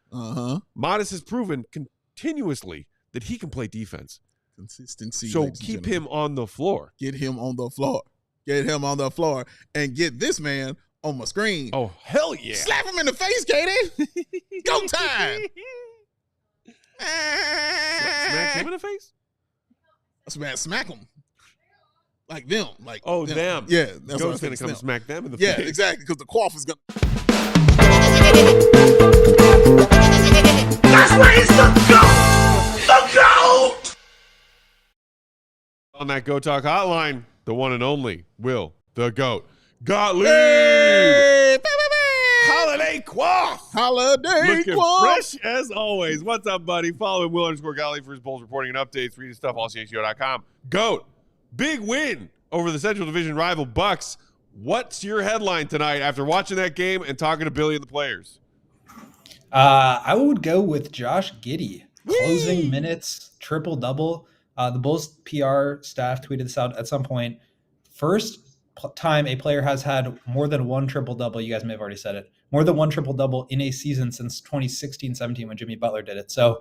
Modest has proven continuously that he can play defense. Consistency. So keep him on the floor. Get him on the floor. Get him on the floor and get this man on my screen. Oh, hell yeah. Slap him in the face, Giddey. Go time. Smack him in the face? Smack him. Like them. Them. Yeah. That's Goat's going to come smack them in the face. Yeah, exactly. Because the quaff is going to. That's where he's the GOAT! The GOAT! On that Go Talk hotline, the one and only Will, the GOAT. Gottlieb! Hey, Holiday quaff! Holiday Looking quaff! fresh as always. What's up, buddy? Follow Will_Gottlieb for his Bulls reporting and updates. Read his stuff, allchgo.com. GOAT, big win over the Central Division rival Bucks. What's your headline tonight after watching that game and talking to Billy and the players? I would go with Josh Giddey. Closing minutes, triple-double. The Bulls PR staff tweeted this out at some point. First time a player has had more than one triple-double. You guys may have already said it. More than one triple-double in a season since 2016-17 when Jimmy Butler did it. So,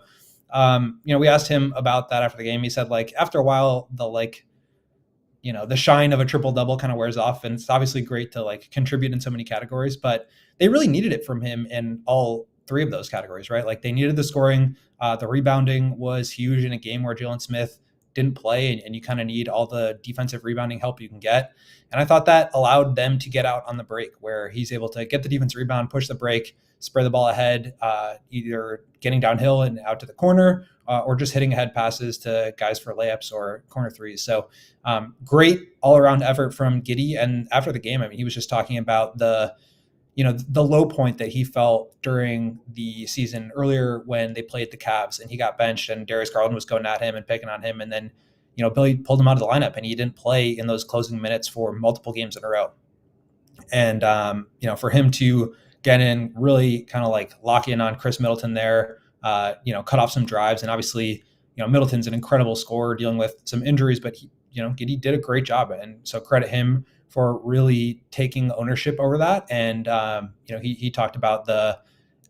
we asked him about that after the game. He said, after a while, the shine of a triple-double kind of wears off, and it's obviously great to contribute in so many categories, but they really needed it from him in all 3 of those categories, right? They needed the scoring. The rebounding was huge in a game where Jalen Smith didn't play, and you kind of need all the defensive rebounding help you can get. And I thought that allowed them to get out on the break where he's able to get the defensive rebound, push the break, spray the ball ahead, either getting downhill and out to the corner or just hitting ahead passes to guys for layups or corner threes. So great all-around effort from Giddey. And after the game, he was just talking about the low point that he felt during the season earlier when they played the Cavs and he got benched and Darius Garland was going at him and picking on him. And then, Billy pulled him out of the lineup and he didn't play in those closing minutes for multiple games in a row. And, for him to get in, really kind of like lock in on Chris Middleton there, cut off some drives. And obviously, Middleton's an incredible scorer dealing with some injuries, but Giddey did a great job. And so credit him for really taking ownership over that. And, he talked about the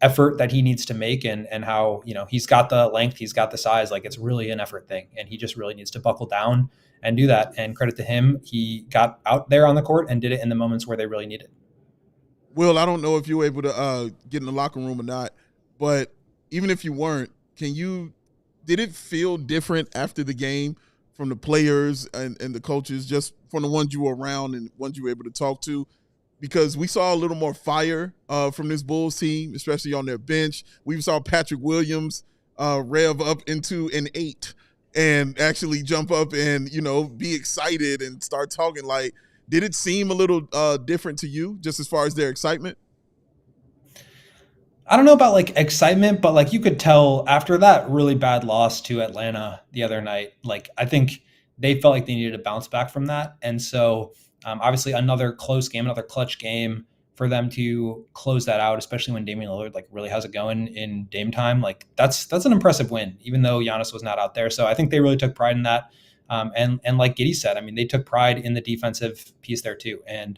effort that he needs to make and how, he's got the length, he's got the size, like it's really an effort thing. And he just really needs to buckle down and do that. And credit to him, he got out there on the court and did it in the moments where they really needed. Will, I don't know if you were able to get in the locker room or not, but even if you weren't, did it feel different after the game from the players and the coaches, just from the ones you were around and ones you were able to talk to? Because we saw a little more fire from this Bulls team, especially on their bench. We saw Patrick Williams rev up into an 8 and actually jump up and, be excited and start talking. Like, did it seem a little different to you just as far as their excitement? I don't know about like excitement, but like you could tell after that really bad loss to Atlanta the other night, like I think they felt like they needed to bounce back from that. And so obviously another close game, another clutch game for them to close that out, especially when Damian Lillard like really has it going in Dame time. Like that's an impressive win, even though Giannis was not out there. So I think they really took pride in that. And like Giddey said, I mean, they took pride in the defensive piece there too. And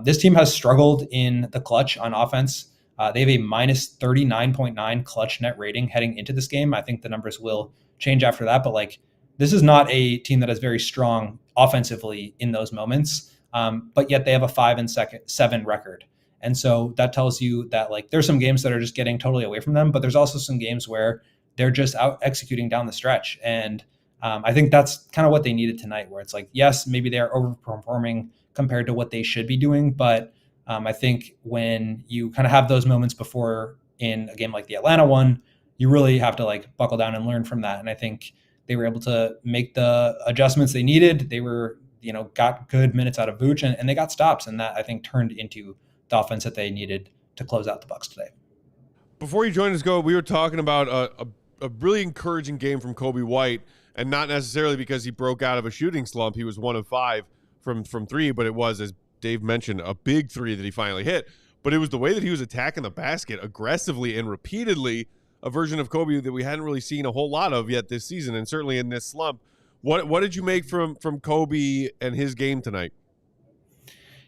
this team has struggled in the clutch on offense. They have a minus 39.9 clutch net rating heading into this game. I think the numbers will change after that, but like this is not a team that is very strong offensively in those moments. But yet they have a 5-7 record. And so that tells you that like there's some games that are just getting totally away from them, but there's also some games where they're just out executing down the stretch. And I think that's kind of what they needed tonight, where it's like, yes, maybe they're overperforming compared to what they should be doing. But I think when you kind of have those moments before in a game like the Atlanta one, you really have to like buckle down and learn from that. And I think they were able to make the adjustments they needed. They were, got good minutes out of Vooch and they got stops. And that I think turned into the offense that they needed to close out the Bucks today. Before you joined us, Go, we were talking about a really encouraging game from Coby White, and not necessarily because he broke out of a shooting slump. He was 1 of 5 from 3, but it was, as Dave mentioned, a big 3 that he finally hit. But it was the way that he was attacking the basket aggressively and repeatedly, a version of Coby that we hadn't really seen a whole lot of yet this season, and certainly in this slump. What did you make from Coby and his game tonight?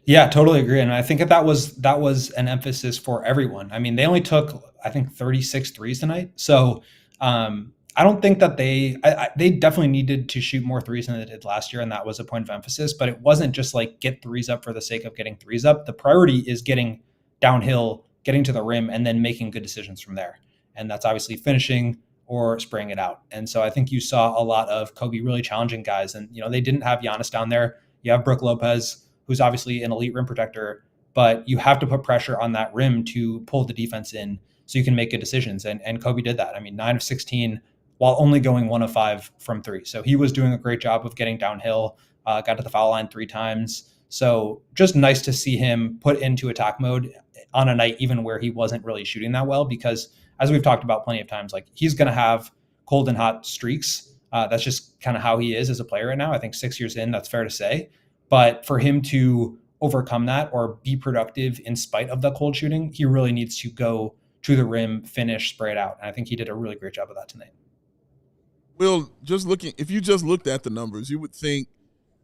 Yeah, totally agree. And I think that was an emphasis for everyone. I mean, they only took, I think, 36 threes tonight. So I don't think that they definitely needed to shoot more threes than they did last year. And that was a point of emphasis, but it wasn't just like get threes up for the sake of getting threes up. The priority is getting downhill, getting to the rim, and then making good decisions from there. And that's obviously finishing or spraying it out. And so I think you saw a lot of Coby really challenging guys. And, they didn't have Giannis down there. You have Brook Lopez, who's obviously an elite rim protector, but you have to put pressure on that rim to pull the defense in so you can make good decisions. And Coby did that. I mean, 9 of 16 while only going 1 of 5 from 3. So he was doing a great job of getting downhill, got to the foul line 3 times. So just nice to see him put into attack mode on a night even where he wasn't really shooting that well, because as we've talked about plenty of times, like he's going to have cold and hot streaks. That's just kind of how he is as a player right now. I think 6 years in, that's fair to say. But for him to overcome that or be productive in spite of the cold shooting, he really needs to go to the rim, finish, spray it out. And I think he did a really great job of that tonight. Will, if you just looked at the numbers, you would think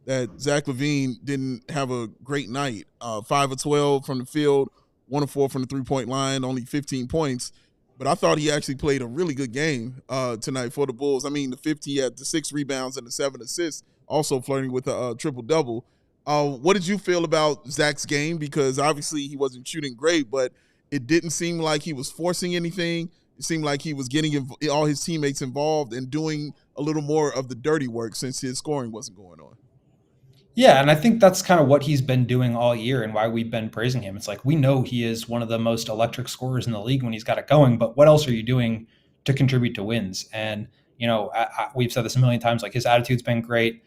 that Zach LaVine didn't have a great night. 5 of 12 from the field, 1 of 4 from the 3-point line, only 15 points. But I thought he actually played a really good game tonight for the Bulls. I mean, the 50 had the 6 rebounds and the 7 assists, also flirting with a triple-double. What did you feel about Zach's game? Because obviously he wasn't shooting great, but it didn't seem like he was forcing anything. It seemed like he was getting all his teammates involved and doing a little more of the dirty work since his scoring wasn't going on. Yeah, and I think that's kind of what he's been doing all year and why we've been praising him. It's like we know he is one of the most electric scorers in the league when he's got it going, but what else are you doing to contribute to wins? And, we've said this a million times, like his attitude's been great.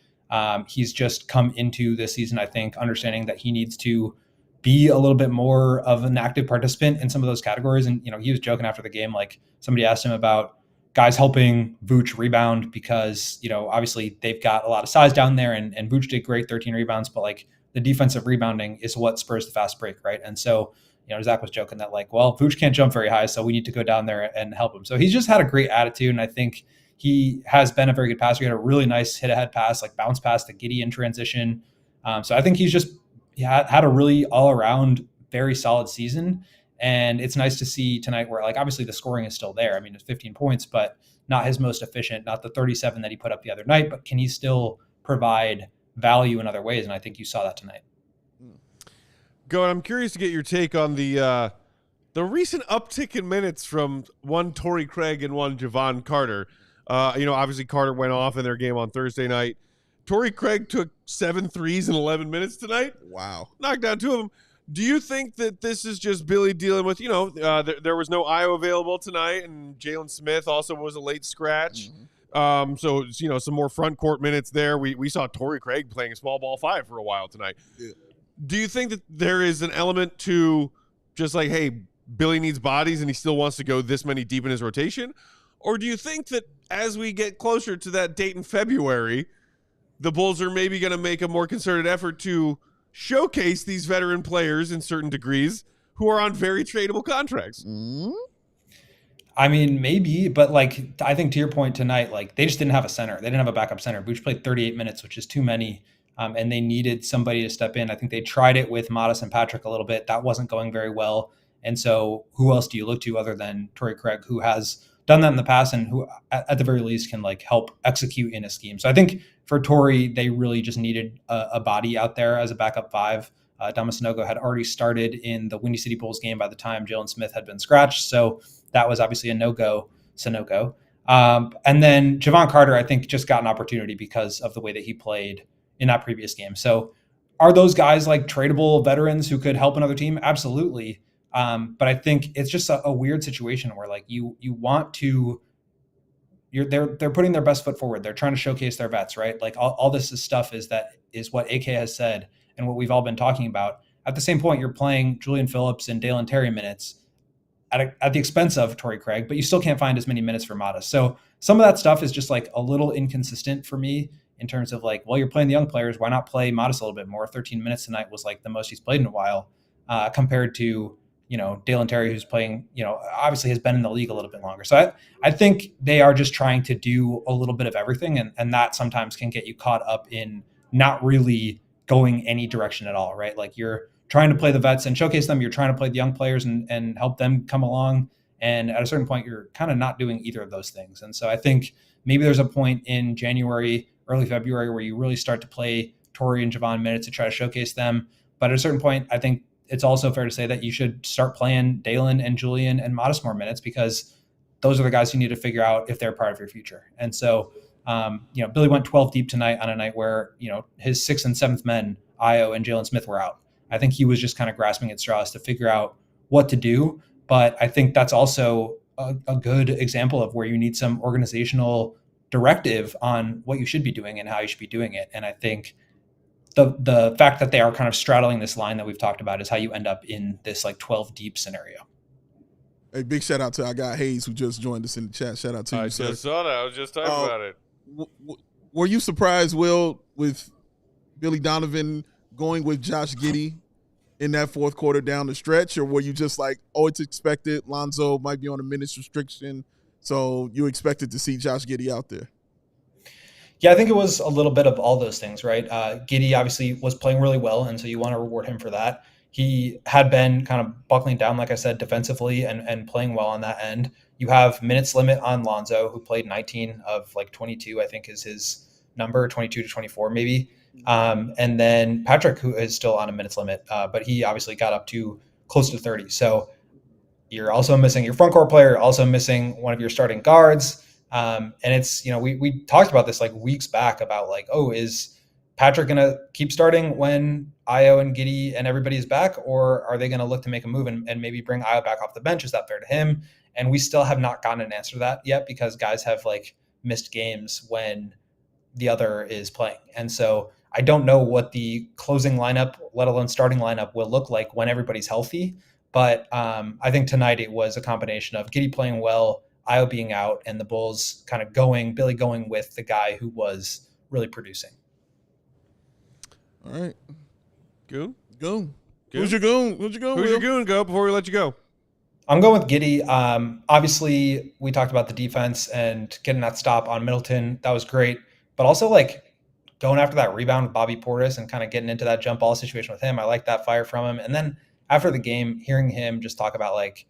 He's just come into this season, I think, understanding that he needs to be a little bit more of an active participant in some of those categories. And, he was joking after the game, like somebody asked him about guys helping Vooch rebound because, obviously they've got a lot of size down there and Vooch did great, 13 rebounds, but like the defensive rebounding is what spurs the fast break, right? And so, Zach was joking that like, well, Vooch can't jump very high, so we need to go down there and help him. So he's just had a great attitude, and I think he has been a very good passer. He had a really nice hit-ahead pass, like bounce pass to Giddey in transition. So I think he had a really all-around very solid season. And it's nice to see tonight where, like, obviously the scoring is still there. I mean, it's 15 points, but not his most efficient, not the 37 that he put up the other night, but can he still provide value in other ways? And I think you saw that tonight. Goat, I'm curious to get your take on the recent uptick in minutes from one Torrey Craig and one Javon Carter. Obviously Carter went off in their game on Thursday night. Torrey Craig took 7 threes in 11 minutes tonight. Wow. Knocked down 2 of them. Do you think that this is just Billy dealing with, there was no Io available tonight, and Jalen Smith also was a late scratch. Mm-hmm. So, some more front court minutes there. We saw Torrey Craig playing a small ball 5 for a while tonight. Yeah. Do you think that there is an element to just like, hey, Billy needs bodies and he still wants to go this many deep in his rotation? Or do you think that as we get closer to that date in February, the Bulls are maybe going to make a more concerted effort to showcase these veteran players in certain degrees who are on very tradable contracts? Mm-hmm. I mean, maybe, but like, I think to your point tonight, like they just didn't have a center. They didn't have a backup center. Vooch played 38 minutes, which is too many. And they needed somebody to step in. I think they tried it with Modest and Patrick a little bit. That wasn't going very well. And so who else do you look to other than Torrey Craig, who has done that in the past and who at the very least can like help execute in a scheme. So I think for Torrey, they really just needed a body out there as a backup 5. Damasanogo had already started in the Windy City Bulls game by the time Jalen Smith had been scratched. So that was obviously a no-go, Sanogo. And then Javon Carter, I think, just got an opportunity because of the way that he played in that previous game. So are those guys like tradable veterans who could help another team? Absolutely. But I think it's just a weird situation where like you want to, they're putting their best foot forward. They're trying to showcase their vets, right? Like all this stuff is what AK has said and what we've all been talking about. At the same point, you're playing Julian Phillips and Dalen Terry minutes at the expense of Torrey Craig, but you still can't find as many minutes for Modest. So some of that stuff is just like a little inconsistent for me in terms of like, well, you're playing the young players. Why not play Modest a little bit more? 13 minutes tonight was like the most he's played in a while compared to, Dalen Terry, who's playing, obviously has been in the league a little bit longer. So I think they are just trying to do a little bit of everything. And that sometimes can get you caught up in not really going any direction at all, right? Like you're trying to play the vets and showcase them. You're trying to play the young players and help them come along. And at a certain point, you're kind of not doing either of those things. And so I think maybe there's a point in January, early February, where you really start to play Torrey and Javon minutes to try to showcase them. But at a certain point, I think it's also fair to say that you should start playing Dalen and Julian and Modest more minutes because those are the guys you need to figure out if they're part of your future. And so, Billy went 12 deep tonight on a night where, his 6th and 7th men, Io and Jalen Smith, were out. I think he was just kind of grasping at straws to figure out what to do. But I think that's also a good example of where you need some organizational directive on what you should be doing and how you should be doing it. And I think the fact that they are kind of straddling this line that we've talked about is how you end up in this like 12 deep scenario. Hey, big shout out to our guy Hayes who just joined us in the chat. Shout out to you, I just saw that. I was just talking about it. Were you surprised, Will, with Billy Donovan going with Josh Giddey in that fourth quarter down the stretch, or were you just like, oh, it's expected, Lonzo might be on a minutes restriction, so you expected to see Josh Giddey out there? Yeah, I think it was a little bit of all those things, right? Giddey obviously was playing really well, and so you want to reward him for that. He had been kind of buckling down, like I said, defensively and playing well on that end. You have minutes limit on Lonzo, who played 19 of like 22, I think is his number, 22 to 24 maybe. And then Patrick, who is still on a minutes limit, but he obviously got up to close to 30. So you're also missing your front court player, also missing one of your starting guards. And it's, we talked about this like weeks back about like, oh, is Patrick going to keep starting when Io and Giddey and everybody is back, or are they going to look to make a move and maybe bring Io back off the bench? Is that fair to him? And we still have not gotten an answer to that yet because guys have like missed games when the other is playing. And so I don't know what the closing lineup, let alone starting lineup, will look like when everybody's healthy. But I think tonight it was a combination of Giddey playing well, Ayo being out and the Bulls kind of Billy going with the guy who was really producing. All right. Goon? Goon. Who's your goon? Who's your goon go before we let you go? I'm going with Giddey. Obviously, we talked about the defense and getting that stop on Middleton. That was great. But also, like, going after that rebound with Bobby Portis and kind of getting into that jump ball situation with him. I like that fire from him. And then after the game, hearing him just talk about, like,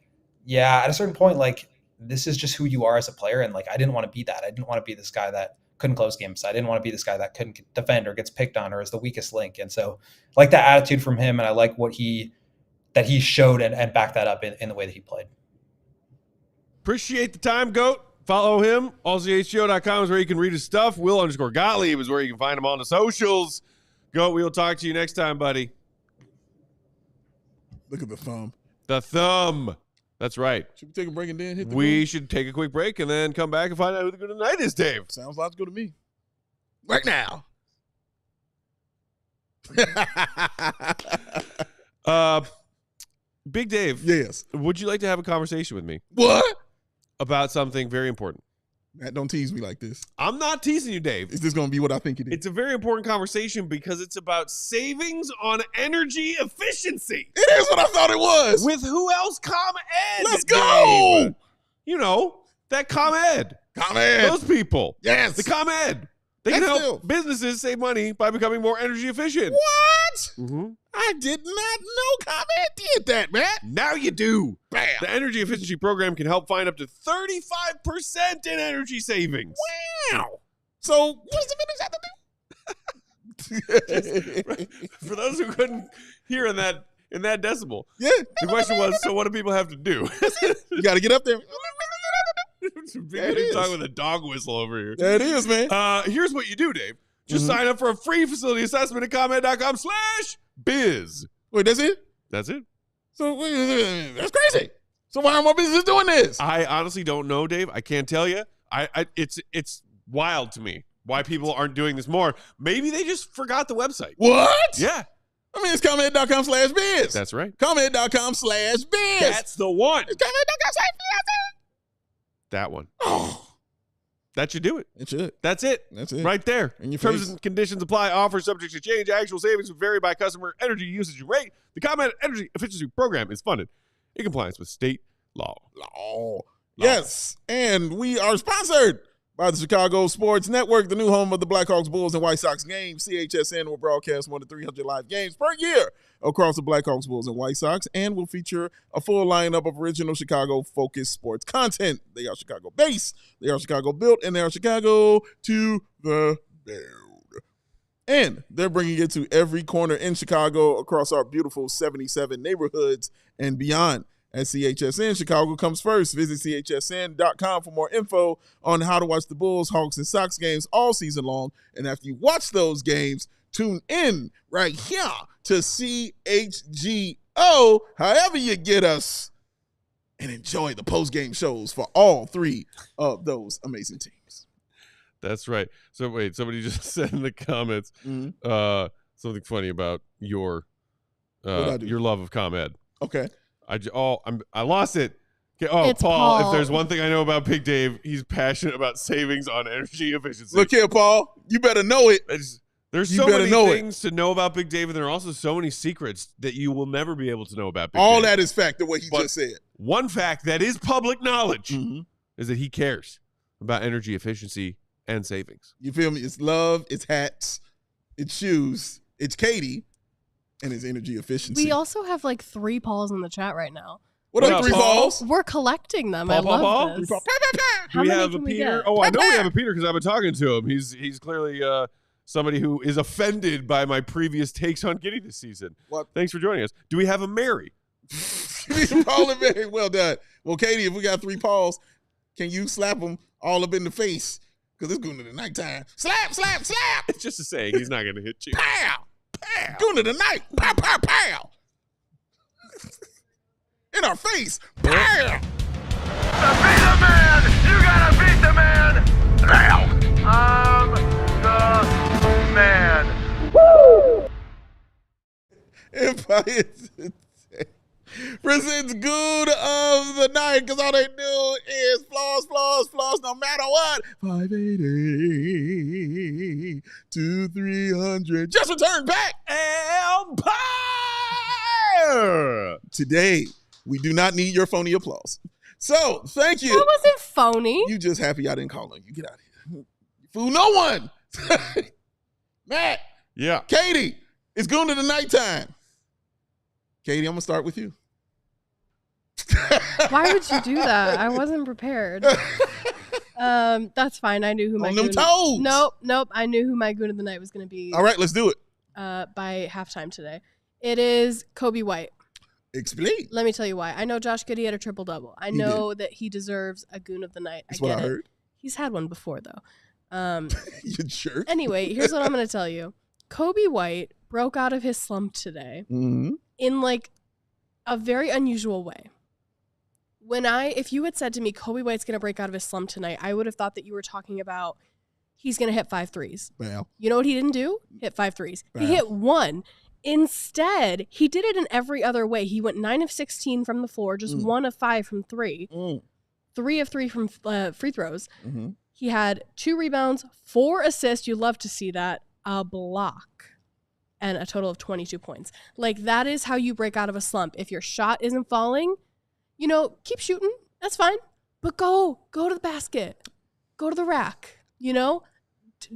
yeah, at a certain point, like, this is just who you are as a player. And, like, I didn't want to be that. I didn't want to be this guy that couldn't close games. I didn't want to be this guy that couldn't defend or gets picked on or is the weakest link. And so I like that attitude from him. And I like what he showed and backed that up in the way that he played. Appreciate the time, Goat. Follow him. AllCHGO.com is where you can read his stuff. Will_Gottlieb is where you can find him on the socials. Goat, we will talk to you next time, buddy. Look at the thumb. The thumb. That's right. Should we take a break and then hit the We goon? should take a quick break and then come back and find out who the good of the night is, Dave. Sounds logical to me. Right now. Big Dave. Yes. Would you like to have a conversation with me What? about something very important? Matt, don't tease me like this. I'm not teasing you, Dave. Is this going to be what I think it is? It's a very important conversation because it's about savings on energy efficiency. It is what I thought it was. With who else? ComEd. Let's go. Dave. You know, that ComEd. ComEd. Those people. Yes. The ComEd. They can That's help businesses save money by becoming more energy efficient. What? Mm-hmm. I did not know ComEd did that, Matt. Now you do. Bam. The energy efficiency program can help find up to 35% in energy savings. Wow. So what does the business have to do? For those who couldn't hear in that decibel, Yeah. the question was, so what do people have to do? You got to get up there. Big There it Dave is. talking with a dog whistle over here. There it is, man. Here's what you do, Dave. Just sign up for a free facility assessment at ComEd.com/biz. Wait, that's it? That's it. So wait, that's crazy. So why are more businesses doing this? I honestly don't know, Dave. I can't tell you. It's wild to me why people aren't doing this more. Maybe they just forgot the website. What? Yeah, I mean, it's ComEd.com/biz. that's right. ComEd.com/biz. That's the one. It's ComEd.com/biz. That one. Oh, That should do it. it should. That's it. That's it. Right there. In your Terms face. and conditions apply. Offers subject to change. Actual savings will vary by customer energy usage and rate. The ComEd Energy Efficiency Program is funded in compliance with state law. Oh, yes. And we are sponsored by the Chicago Sports Network, the new home of the Blackhawks, Bulls, and White Sox games. CHSN will broadcast more than 300 live games per year across the Blackhawks, Bulls, and White Sox, and will feature a full lineup of original Chicago-focused sports content. They are Chicago-based, they are Chicago-built, and they are Chicago to the build. And they're bringing it to every corner in Chicago across our beautiful 77 neighborhoods and beyond. At CHSN, Chicago comes first. Visit CHSN.com for more info on how to watch the Bulls, Hawks, and Sox games all season long. And after you watch those games, tune in right here to CHGO, however you get us, and enjoy the post-game shows for all three of those amazing teams. That's right. So wait, somebody just said in the comments something funny about your love of ComEd. Okay. I lost it. Okay. Oh, It's Paul, if Paul. there's one thing I know about Big Dave, he's passionate about savings on energy efficiency. Look here, Paul. You better know it. There's You so better many know it. things to know about Big Dave, and there are also so many secrets that you will never be able to know about Big All Dave. that is fact of what he But just said. One fact that is public knowledge Mm-hmm. is that he cares about energy efficiency and savings. You feel me? It's love, it's hats, it's shoes, it's Katie, and it's energy efficiency. We also have like 3 Pauls in the chat right now. What What up, up, 3 Paul? balls? We're collecting them. Paul, I love Paul? this. Paul. How Do we many have a can we Peter? get? Oh, I know we have a Peter because I've been talking to him. He's clearly somebody who is offended by my previous takes on Giddey this season. What? Thanks for joining us. Do we have a Mary? Paul and Mary, well done. Well, Katie, if we got 3 Pauls, can you slap them all up in the face? Because it's going to the nighttime. Slap, slap, slap. It's just a saying. He's not going to hit you. Pow, pow. Going to the night. Pow, pow, pow. In our face. Pow. To be the man, you gotta beat the man. Now, I'm the man. Empire Today. presents Goon of the Night, because all they do is floss, no matter what. 580 to 300. Just return back. Empire! Today, we do not need your phony applause. So, thank you. That wasn't phony. You just happy I didn't call on you. Get out of here. Fool no one. Matt. Yeah. Katie. It's Goon of the Nighttime. Katie, I'm going to start with you. Why would you do that? I wasn't prepared. That's fine. I knew who my On them goon. toes. Nope. I knew who my goon of the night was going to be. All right, let's do it. By halftime today. It is Coby White. Explain. Let me tell you why. I know Josh Giddey had a triple-double. I know that he deserves a goon of the night. That's I get what I it. heard. He's had one before, though. You jerk. Anyway, here's what I'm going to tell you. Coby White broke out of his slump today in like a very unusual way. If you had said to me, Coby White's going to break out of his slump tonight, I would have thought that you were talking about he's going to hit 5 threes. Well. You know what he didn't do? Hit 5 threes. Well. He hit 1. Instead, he did it in every other way. He went 9 of 16 from the floor, just 1 of 5 from 3, 3 of 3 from free throws. He had 2 rebounds, 4 assists. You love to see that. A block, and a total of 22 points. Like, that is how you break out of a slump. If your shot isn't falling, keep shooting. That's fine. But go to the basket. Go to the rack.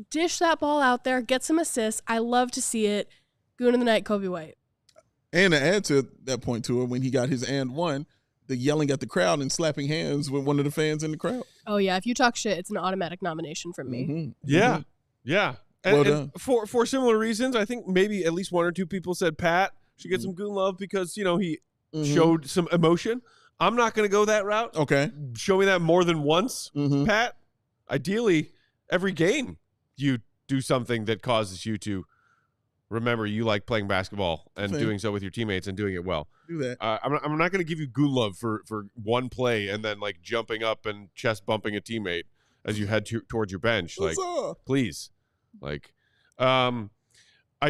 Dish that ball out there. Get some assists. I love to see it. Goon of the night, Coby White. And to add to that point to it, when he got his and one, the yelling at the crowd and slapping hands with one of the fans in the crowd. Oh, yeah. If you talk shit, it's an automatic nomination from me. Yeah. Yeah. Well And for similar reasons, I think maybe at least 1 or 2 people said Pat should get some goon love because, he showed some emotion. I'm not going to go that route. Okay. Show me that more than once, Pat. Ideally, every game you do something that causes you to remember you like playing basketball and doing so with your teammates and doing it well. Do that. I'm not going to give you goon love for one play and then like jumping up and chest bumping a teammate as you head towards your bench. What's up? Please. I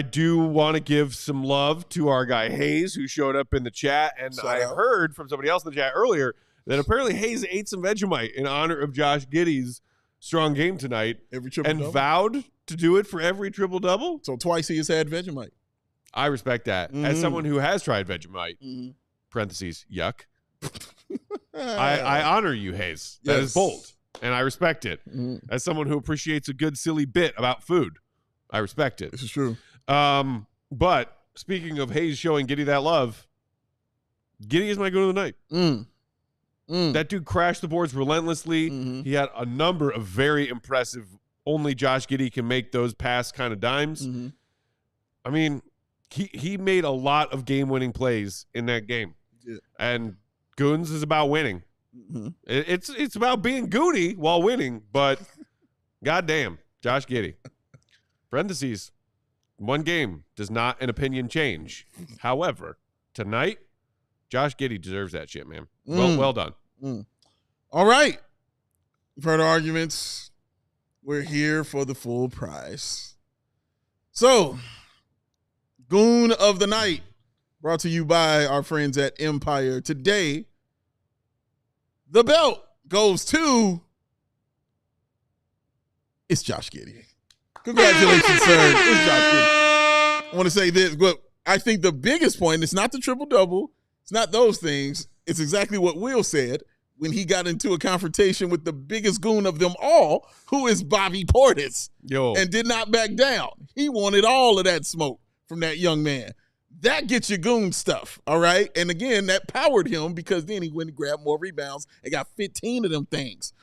do want to give some love to our guy Hayes who showed up in the chat, and I heard from somebody else in the chat earlier that apparently Hayes ate some Vegemite in honor of Josh Giddey's strong game tonight and vowed to do it for every triple-double. So twice he has had Vegemite. I respect that. As someone who has tried Vegemite, parentheses, yuck, I honor you, Hayes. That is bold. And I respect it. As someone who appreciates a good, silly bit about food, I respect it. This is true. But speaking of Hayes showing Giddey that love, Giddey is my goon of the night. That dude crashed the boards relentlessly. He had a number of very impressive, only Josh Giddey can make those pass kind of dimes. I mean, he made a lot of game-winning plays in that game. Yeah. And Goons is about winning. It's about being goony while winning, but goddamn, Josh Giddey. Parentheses, 1 game does not an opinion change. However, tonight, Josh Giddey deserves that shit, man. Well done. All right. You've heard arguments. We're here for the full price. So, Goon of the Night, brought to you by our friends at Empire Today. The belt goes to, it's Josh Giddey. Congratulations, sir. It's Josh Giddey. I want to say this, but I think the biggest point, it's not the triple-double. It's not those things. It's exactly what Will said when he got into a confrontation with the biggest goon of them all, who is Bobby Portis, and did not back down. He wanted all of that smoke from that young man. That gets you goon stuff, all right? And again, that powered him because then he went and grabbed more rebounds and got 15 of them things.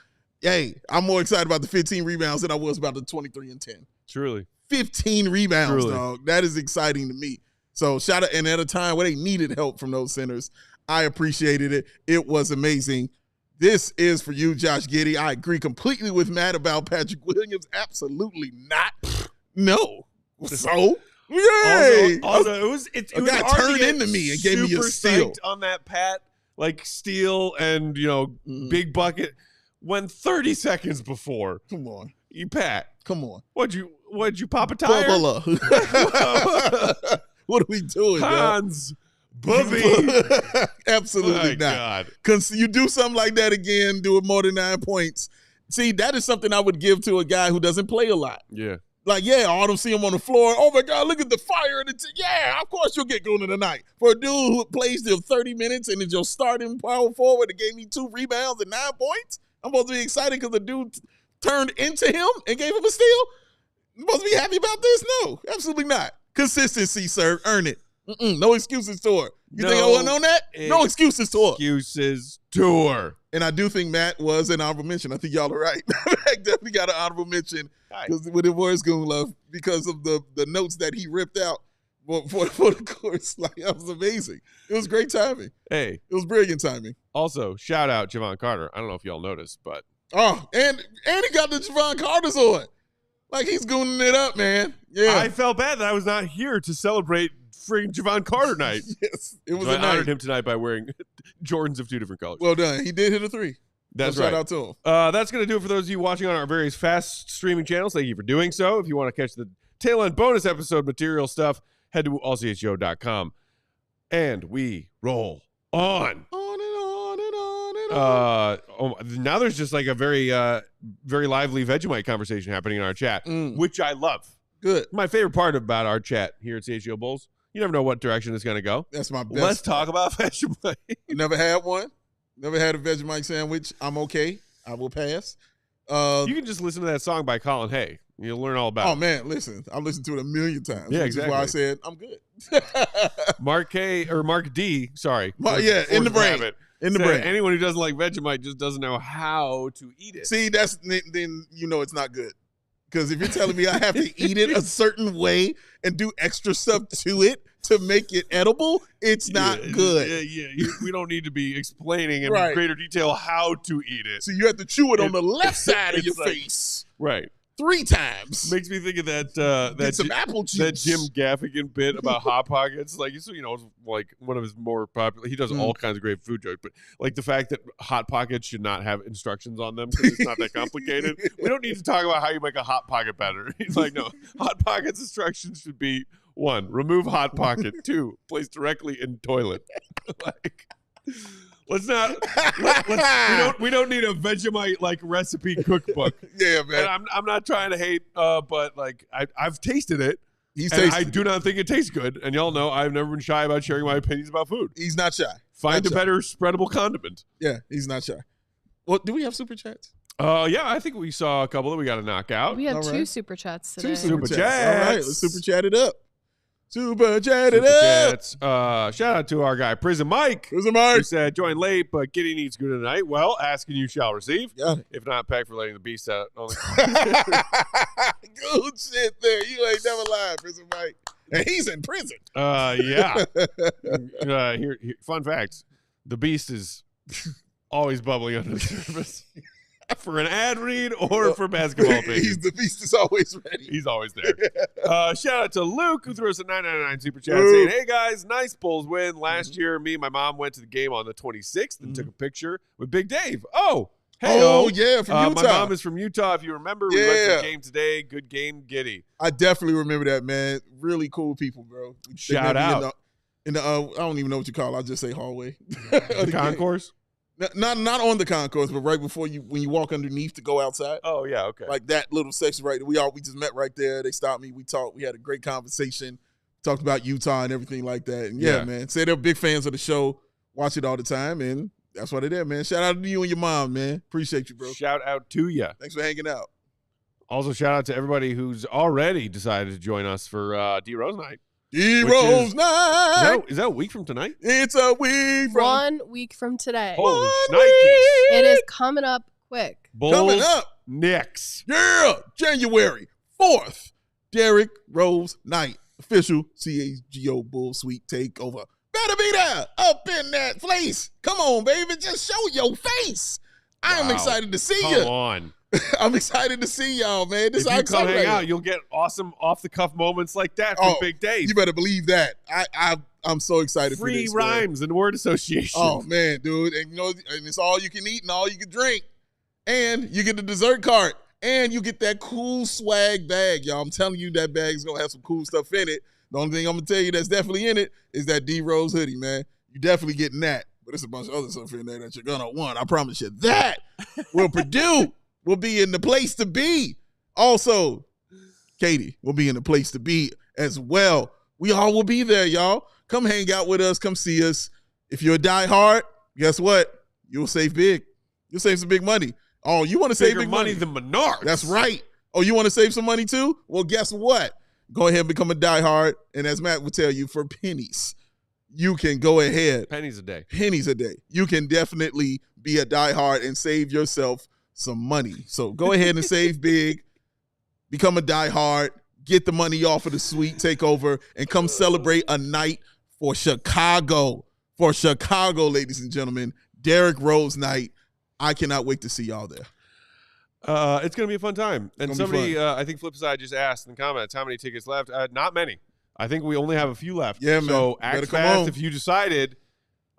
Hey, I'm more excited about the 15 rebounds than I was about the 23 and 10. Truly. 15 rebounds, dog. That is exciting to me. So shout out, and at a time where they needed help from those centers, I appreciated it. It was amazing. This is for you, Josh Giddey. I agree completely with Matt about Patrick Williams. Absolutely not. No. So, yay! Also, it was got turned into me and gave me a steal on that Pat, like steal and big bucket. When 30 seconds before, come on, Pat, come on, what'd you pop a tire? What are we doing, Hans Bubby. Absolutely My not. God. Because you do something like that again, do it more than 9 points. See, that is something I would give to a guy who doesn't play a lot. Yeah. Like, yeah, all them see him on the floor. Oh, my God, look at the fire. Yeah, of course you'll get going in the night. For a dude who plays the 30 minutes and is your starting power forward and gave me 2 rebounds and 9 points, I'm supposed to be excited because the dude turned into him and gave him a steal? I'm supposed to be happy about this? No, absolutely not. Consistency, sir. Earn it. No excuses tour. You think I wasn't on that? No excuses tour. Excuses tour. And I do think Matt was an honorable mention. I think y'all are right. Matt definitely got an honorable mention with the Warriors Goon Love because of the notes that he ripped out for the course. Like, that was amazing. It was great timing. Hey. It was brilliant timing. Also, shout out Javon Carter. I don't know if y'all noticed, but. Oh, and he got the Javon Carter's on. Like, he's gooning it up, man. Yeah. I felt bad that I was not here to celebrate freaking Javon Carter night. Yes, it was so a I night. honored him tonight by wearing Jordans of 2 different colors. Well done. He did hit a 3. That's so right. Shout out to him. That's going to do it for those of you watching on our various fast streaming channels. Thank you for doing so. If you want to catch the tail end bonus episode material stuff, head to allchgo.com. And we roll on. On and on and on and on. Now there's just like a very lively Vegemite conversation happening in our chat, which I love. Good. My favorite part about our chat here at CHGO Bulls, you never know what direction it's going to go. That's my best. Let's talk about Vegemite. Never had one. Never had a Vegemite sandwich. I'm okay. I will pass. You can just listen to that song by Colin Hay. You'll learn all about it. Oh, man, listen. I've listened to it a million times. Yeah, which exactly. is why I said I'm good. Mark D, sorry. In the brain. In the brain. Anyone who doesn't like Vegemite just doesn't know how to eat it. See, then you know it's not good. Because if you're telling me I have to eat it a certain way and do extra stuff to it to make it edible, it's not good. Yeah. We don't need to be explaining in Right. greater detail how to eat it. So you have to chew it on the left side of your face. Right. 3 times. Makes me think of that Get some apple juice. that Jim Gaffigan bit about Hot Pockets. Like, so, you know, it's like one of his more popular. He does all kinds of great food jokes, but like the fact that Hot Pockets should not have instructions on them because it's not that complicated. We don't need to talk about how you make a Hot Pocket better. He's like, no, Hot Pockets instructions should be 1, remove Hot Pocket. 2, place directly in toilet. Like, let's not. We don't need a Vegemite like recipe cookbook. Yeah, man. And I'm not trying to hate, but like I've tasted it. He's and tasted I do not think it tastes good. And y'all know I've never been shy about sharing my opinions about food. He's not shy. Find Not a shy. better spreadable condiment. Yeah, he's not shy. Well, do we have super chats? Yeah, I think we saw a couple that we got to knock out. We have All 2 right. super chats 2 today. super Super chats. All right, chats. let's super chat it up. Super chat it Super up. chats. Shout out to our guy Prison Mike. Who's the Who mark? said, join late, but Giddey needs good tonight. Well, asking you shall receive. Got it. If not, Peck for letting the beast out. Good shit there. You ain't never lied, Prison Mike. And he's in prison. Yeah. Here, fun facts. The beast is always bubbling under the surface for an ad read or for basketball pages. The beast is always ready. He's always there. Shout out to Luke, who threw us a $9.99 super chat Luke. saying, hey guys, nice Bulls win. Last year, me and my mom went to the game on the 26th and took a picture with Big Dave. Oh, hey. Yeah, from Utah. My mom is from Utah. If you remember, we went to Yeah. the game today. Good game, Giddey. I definitely remember that, man. Really cool people, bro. They Shout met me out. in the I don't even know what you call it. I'll just say hallway. The concourse? Not on the concourse, but right before when you walk underneath to go outside. Oh, yeah, okay. Like that little section right there. We just met right there. They stopped me. We talked. We had a great conversation. Talked about Utah and everything like that. And yeah, man. Say they're big fans of the show. Watch it all the time. And that's what it is, man. Shout out to you and your mom, man. Appreciate you, bro. Shout out to you. Thanks for hanging out. Also, shout out to everybody who's already decided to join us for D Rose Night. D-Rose night. Is that a week from tonight? It's a week from 1 week from today. Holy week. shnikes. It is coming up quick. Bulls, Coming up. Knicks. Yeah, January 4th, Derrick Rose Night, official CHGO Bull Suite takeover. Better be there, up in that place. Come on, baby, just show your face. I am Wow. excited to see Come you. on. I'm excited to see y'all, man. This If is you come hang exciting. out, you'll get awesome off-the-cuff moments like that from Oh, Big Dave. You better believe that. I'm so excited for Free this. man. rhymes and word association. Oh man, dude, and and it's all you can eat and all you can drink, and you get the dessert cart, and you get that cool swag bag, y'all. I'm telling you, that bag is gonna have some cool stuff in it. The only thing I'm going to tell you that's definitely in it is that D-Rose hoodie, man. You definitely getting that. But there's a bunch of other stuff in there that you're going to want. I promise you that. Will Purdue will be in the place to be. Also, Katie will be in the place to be as well. We all will be there, y'all. Come hang out with us. Come see us. If you're a diehard, guess what? You'll save big. You'll save some big money. Oh, you want to save big money? Than Menards. That's right. Oh, you want to save some money too? Well, guess what? Go ahead and become a diehard. And as Matt would tell you, for pennies, you can go ahead. Pennies a day. Pennies a day. You can definitely be a diehard and save yourself some money. So go ahead and save big. Become a diehard. Get the money off of the suite takeover and come celebrate a night for Chicago. For Chicago, ladies and gentlemen. Derrick Rose night. I cannot wait to see y'all there. It's going to be a fun time. And somebody, I think Flipside just asked in the comments, how many tickets left? Not many. I think we only have a few left. Yeah, man. So act fast if you decided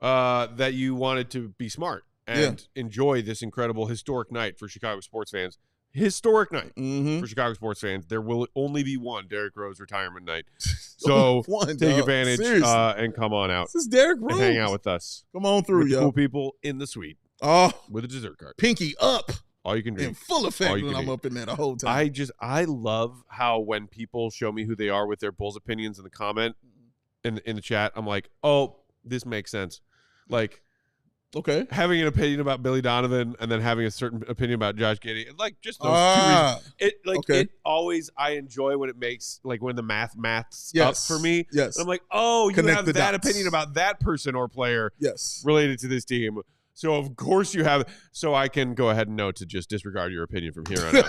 that you wanted to be smart and enjoy this incredible historic night for Chicago sports fans. Historic night for Chicago sports fans. There will only be one Derrick Rose retirement night. So take advantage and come on out. This is Derrick Rose. And hang out with us. Come on through, with yo. Cool people in the suite. Oh, with a dessert cart. Pinky up. All you can drink. In full effect when I'm up in there the whole time. I love how when people show me who they are with their Bulls opinions in the comment in the chat, I'm like, oh, this makes sense. Like, okay, having an opinion about Billy Donovan and then having a certain opinion about Josh Giddey, like just those two reasons. It always, I enjoy when it makes, like when the maths up for me. Yes, and I'm like, oh, you Connect have the that dots. opinion about that person or player. Yes, related to this team. So, of course, you have – so I can go ahead and know to just disregard your opinion from here on out.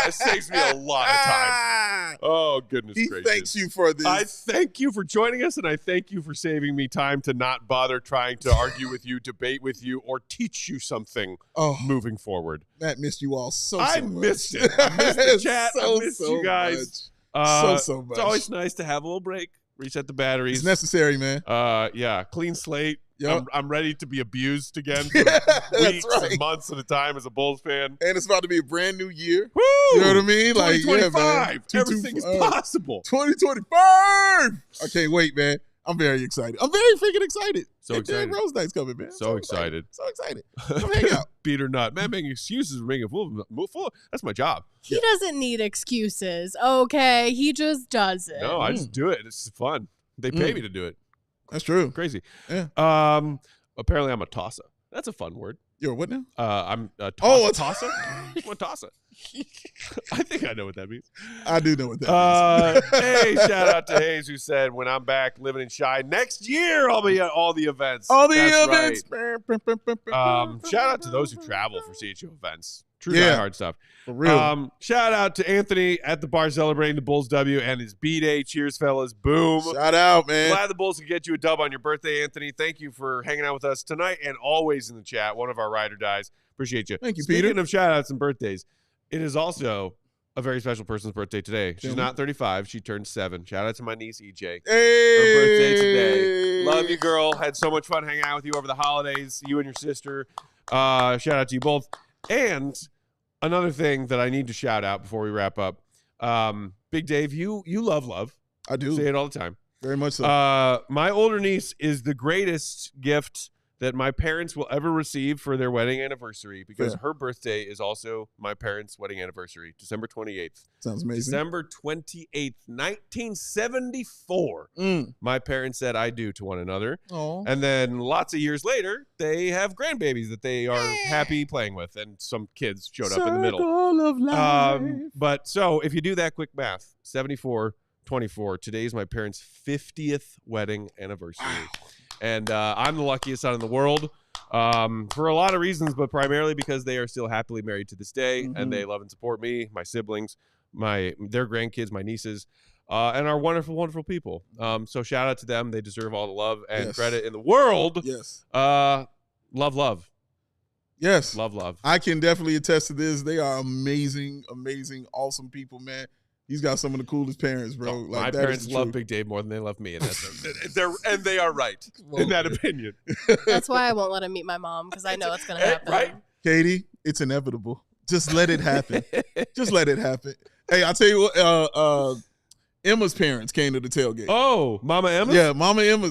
It saves me a lot of time. Oh, goodness gracious. He thanks you for this. I thank you for joining us, and I thank you for saving me time to not bother trying to argue with you, debate with you, or teach you something moving forward. Matt missed you all so much. Missed it. I missed the chat. I missed you guys. So much. It's always nice to have a little break, reset the batteries. It's necessary, man. Yeah, clean slate. Yep. I'm ready to be abused again for weeks and months at a time as a Bulls fan. And it's about to be a brand new year. Woo! You know what I mean? Like, 2025. Everything is possible. 2025. I can't wait, man. I'm very excited. I'm very freaking excited. So excited. Rose night's coming, man. So excited. So excited. Come hang out. Beat or not. Man, making excuses for making a fool. That's my job. He doesn't need excuses, okay? He just does it. No, I just do it. It's fun. They pay me to do it. That's true. Crazy. Yeah. Apparently I'm a tosser. That's a fun word. You're what now? I'm a tosser. What tosser? I think I know what that means. I do know what that means. Hey, shout out to Hayes who said, when I'm back living in Chi next year, I'll be at all the events. All the events. Right. Shout out to those who travel for CHGO events. True diehard stuff. For real. Shout out to Anthony at the bar celebrating the Bulls W and his B-Day. Cheers, fellas. Boom. Shout out, man. Glad the Bulls could get you a dub on your birthday, Anthony. Thank you for hanging out with us tonight and always in the chat. One of our ride or dies. Appreciate you. Thank you, Speaking Peter. of shout outs and birthdays, it is also a very special person's birthday today. She's not 35. She turned 7. Shout out to my niece, EJ. Hey. Her birthday today. Love you, girl. Had so much fun hanging out with you over the holidays, you and your sister. Shout out to you both. And another thing that I need to shout out before we wrap up, Big Dave, you love. I do. Say it all the time. Very much so. My older niece is the greatest gift that my parents will ever receive for their wedding anniversary because her birthday is also my parents' wedding anniversary, December 28th. Sounds amazing. December 28th, 1974. My parents said I do to one another. Aww. And then lots of years later, they have grandbabies that they are happy playing with, and some kids showed up in the middle. Of life. But so if you do that quick math, 74, 24, today is my parents' 50th wedding anniversary. Wow. And I'm the luckiest son in the world for a lot of reasons, but primarily because they are still happily married to this day, and they love and support me, my siblings, their grandkids, my nieces, and are wonderful, wonderful people. So shout out to them. They deserve all the love and credit in the world. Yes. Love. Yes. Love. I can definitely attest to this. They are amazing, awesome people, man. He's got some of the coolest parents, bro. Oh, my parents love Big Dave more than they love me, and they are right in that opinion. That's why I won't let him meet my mom, because I know it's going to happen. Right? Katie, it's inevitable. Just let it happen. Just let it happen. Hey, I'll tell you what, Emma's parents came to the tailgate. Oh, Mama Emma? Yeah, Mama Emma,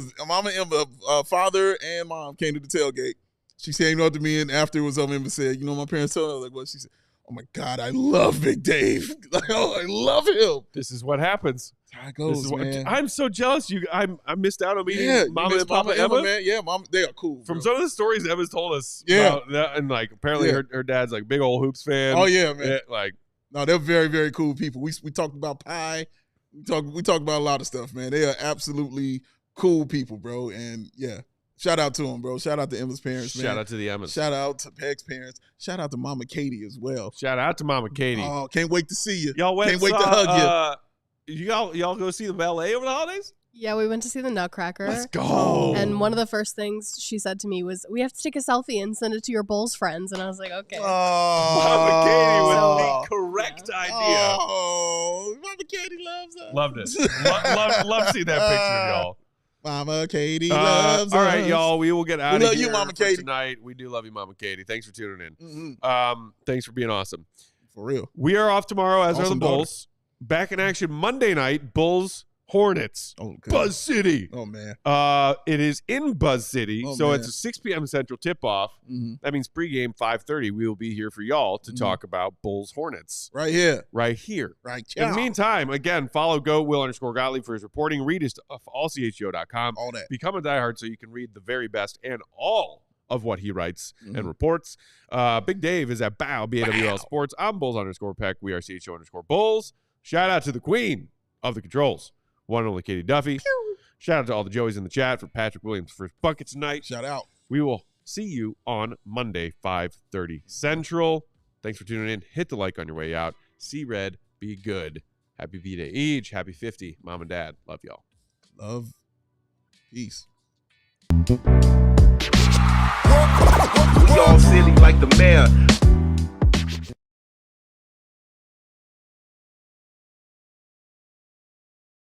father and mom came to the tailgate. She came up to me and after it was over, Emma said, my parents told her, like, what? She said, oh my God, I love Big Dave. Like, I love him. This is what happens. That's how it goes, man. I'm so jealous. I missed out on meeting Mama and Papa Emma. Man. Yeah, Mama, they are cool. From some of the stories Emma's told us. Yeah. About that, and like apparently her dad's like big old hoops fan. Oh yeah, man. Yeah, no, they're very, very cool people. We talked about pie. We talked about a lot of stuff, man. They are absolutely cool people, bro. And yeah, shout out to them, bro. Shout out to Emma's parents, man. Shout out to the Emmas. Shout out to Peck's parents. Shout out to Mama Katie as well. Shout out to Mama Katie. Oh, can't wait to see you. Y'all can't wait to hug you. Y'all go see the ballet over the holidays? Yeah, we went to see the Nutcracker. Let's go. And one of the first things she said to me was, we have to take a selfie and send it to your Bulls friends. And I was like, okay. Oh, Mama Katie with the correct idea. Oh, Mama Katie loves us. Loved it. Love seeing that picture of y'all. Mama Katie loves us. All right, y'all. We will get out of here. We love you, Mama Katie. Tonight. We do love you, Mama Katie. Thanks for tuning in. Mm-hmm. Thanks for being awesome. For real. We are off tomorrow, as are the Awesome Bulls. Back in action Monday night. Bulls Hornets. Oh, God. Buzz City. Oh, man. It is in Buzz City, so man. it's a 6 p.m. Central tip-off. Mm-hmm. That means pregame 5:30. We will be here for y'all to talk about Bulls Hornets. Right here. Right here. Right In here. the meantime, again, follow Will_Gottlieb for his reporting. Read his stuff, ALLCHGO.com. All that. Become a diehard so you can read the very best and all of what he writes and reports. Big Dave is at BABYYY Sports. I'm Bulls_Peck. We are CHGO_Bulls. Shout out to the queen of the controls, one and only Katie Duffy. Pew. Shout out to all the Joeys in the chat for Patrick Williams' first bucket tonight. Shout out. We will see you on Monday, 5:30 Central. Thanks for tuning in. Hit the like on your way out. See red. Be good. Happy V-Day each. Happy 50. Mom and Dad. Love y'all. Love. Peace. We all silly like the mayor.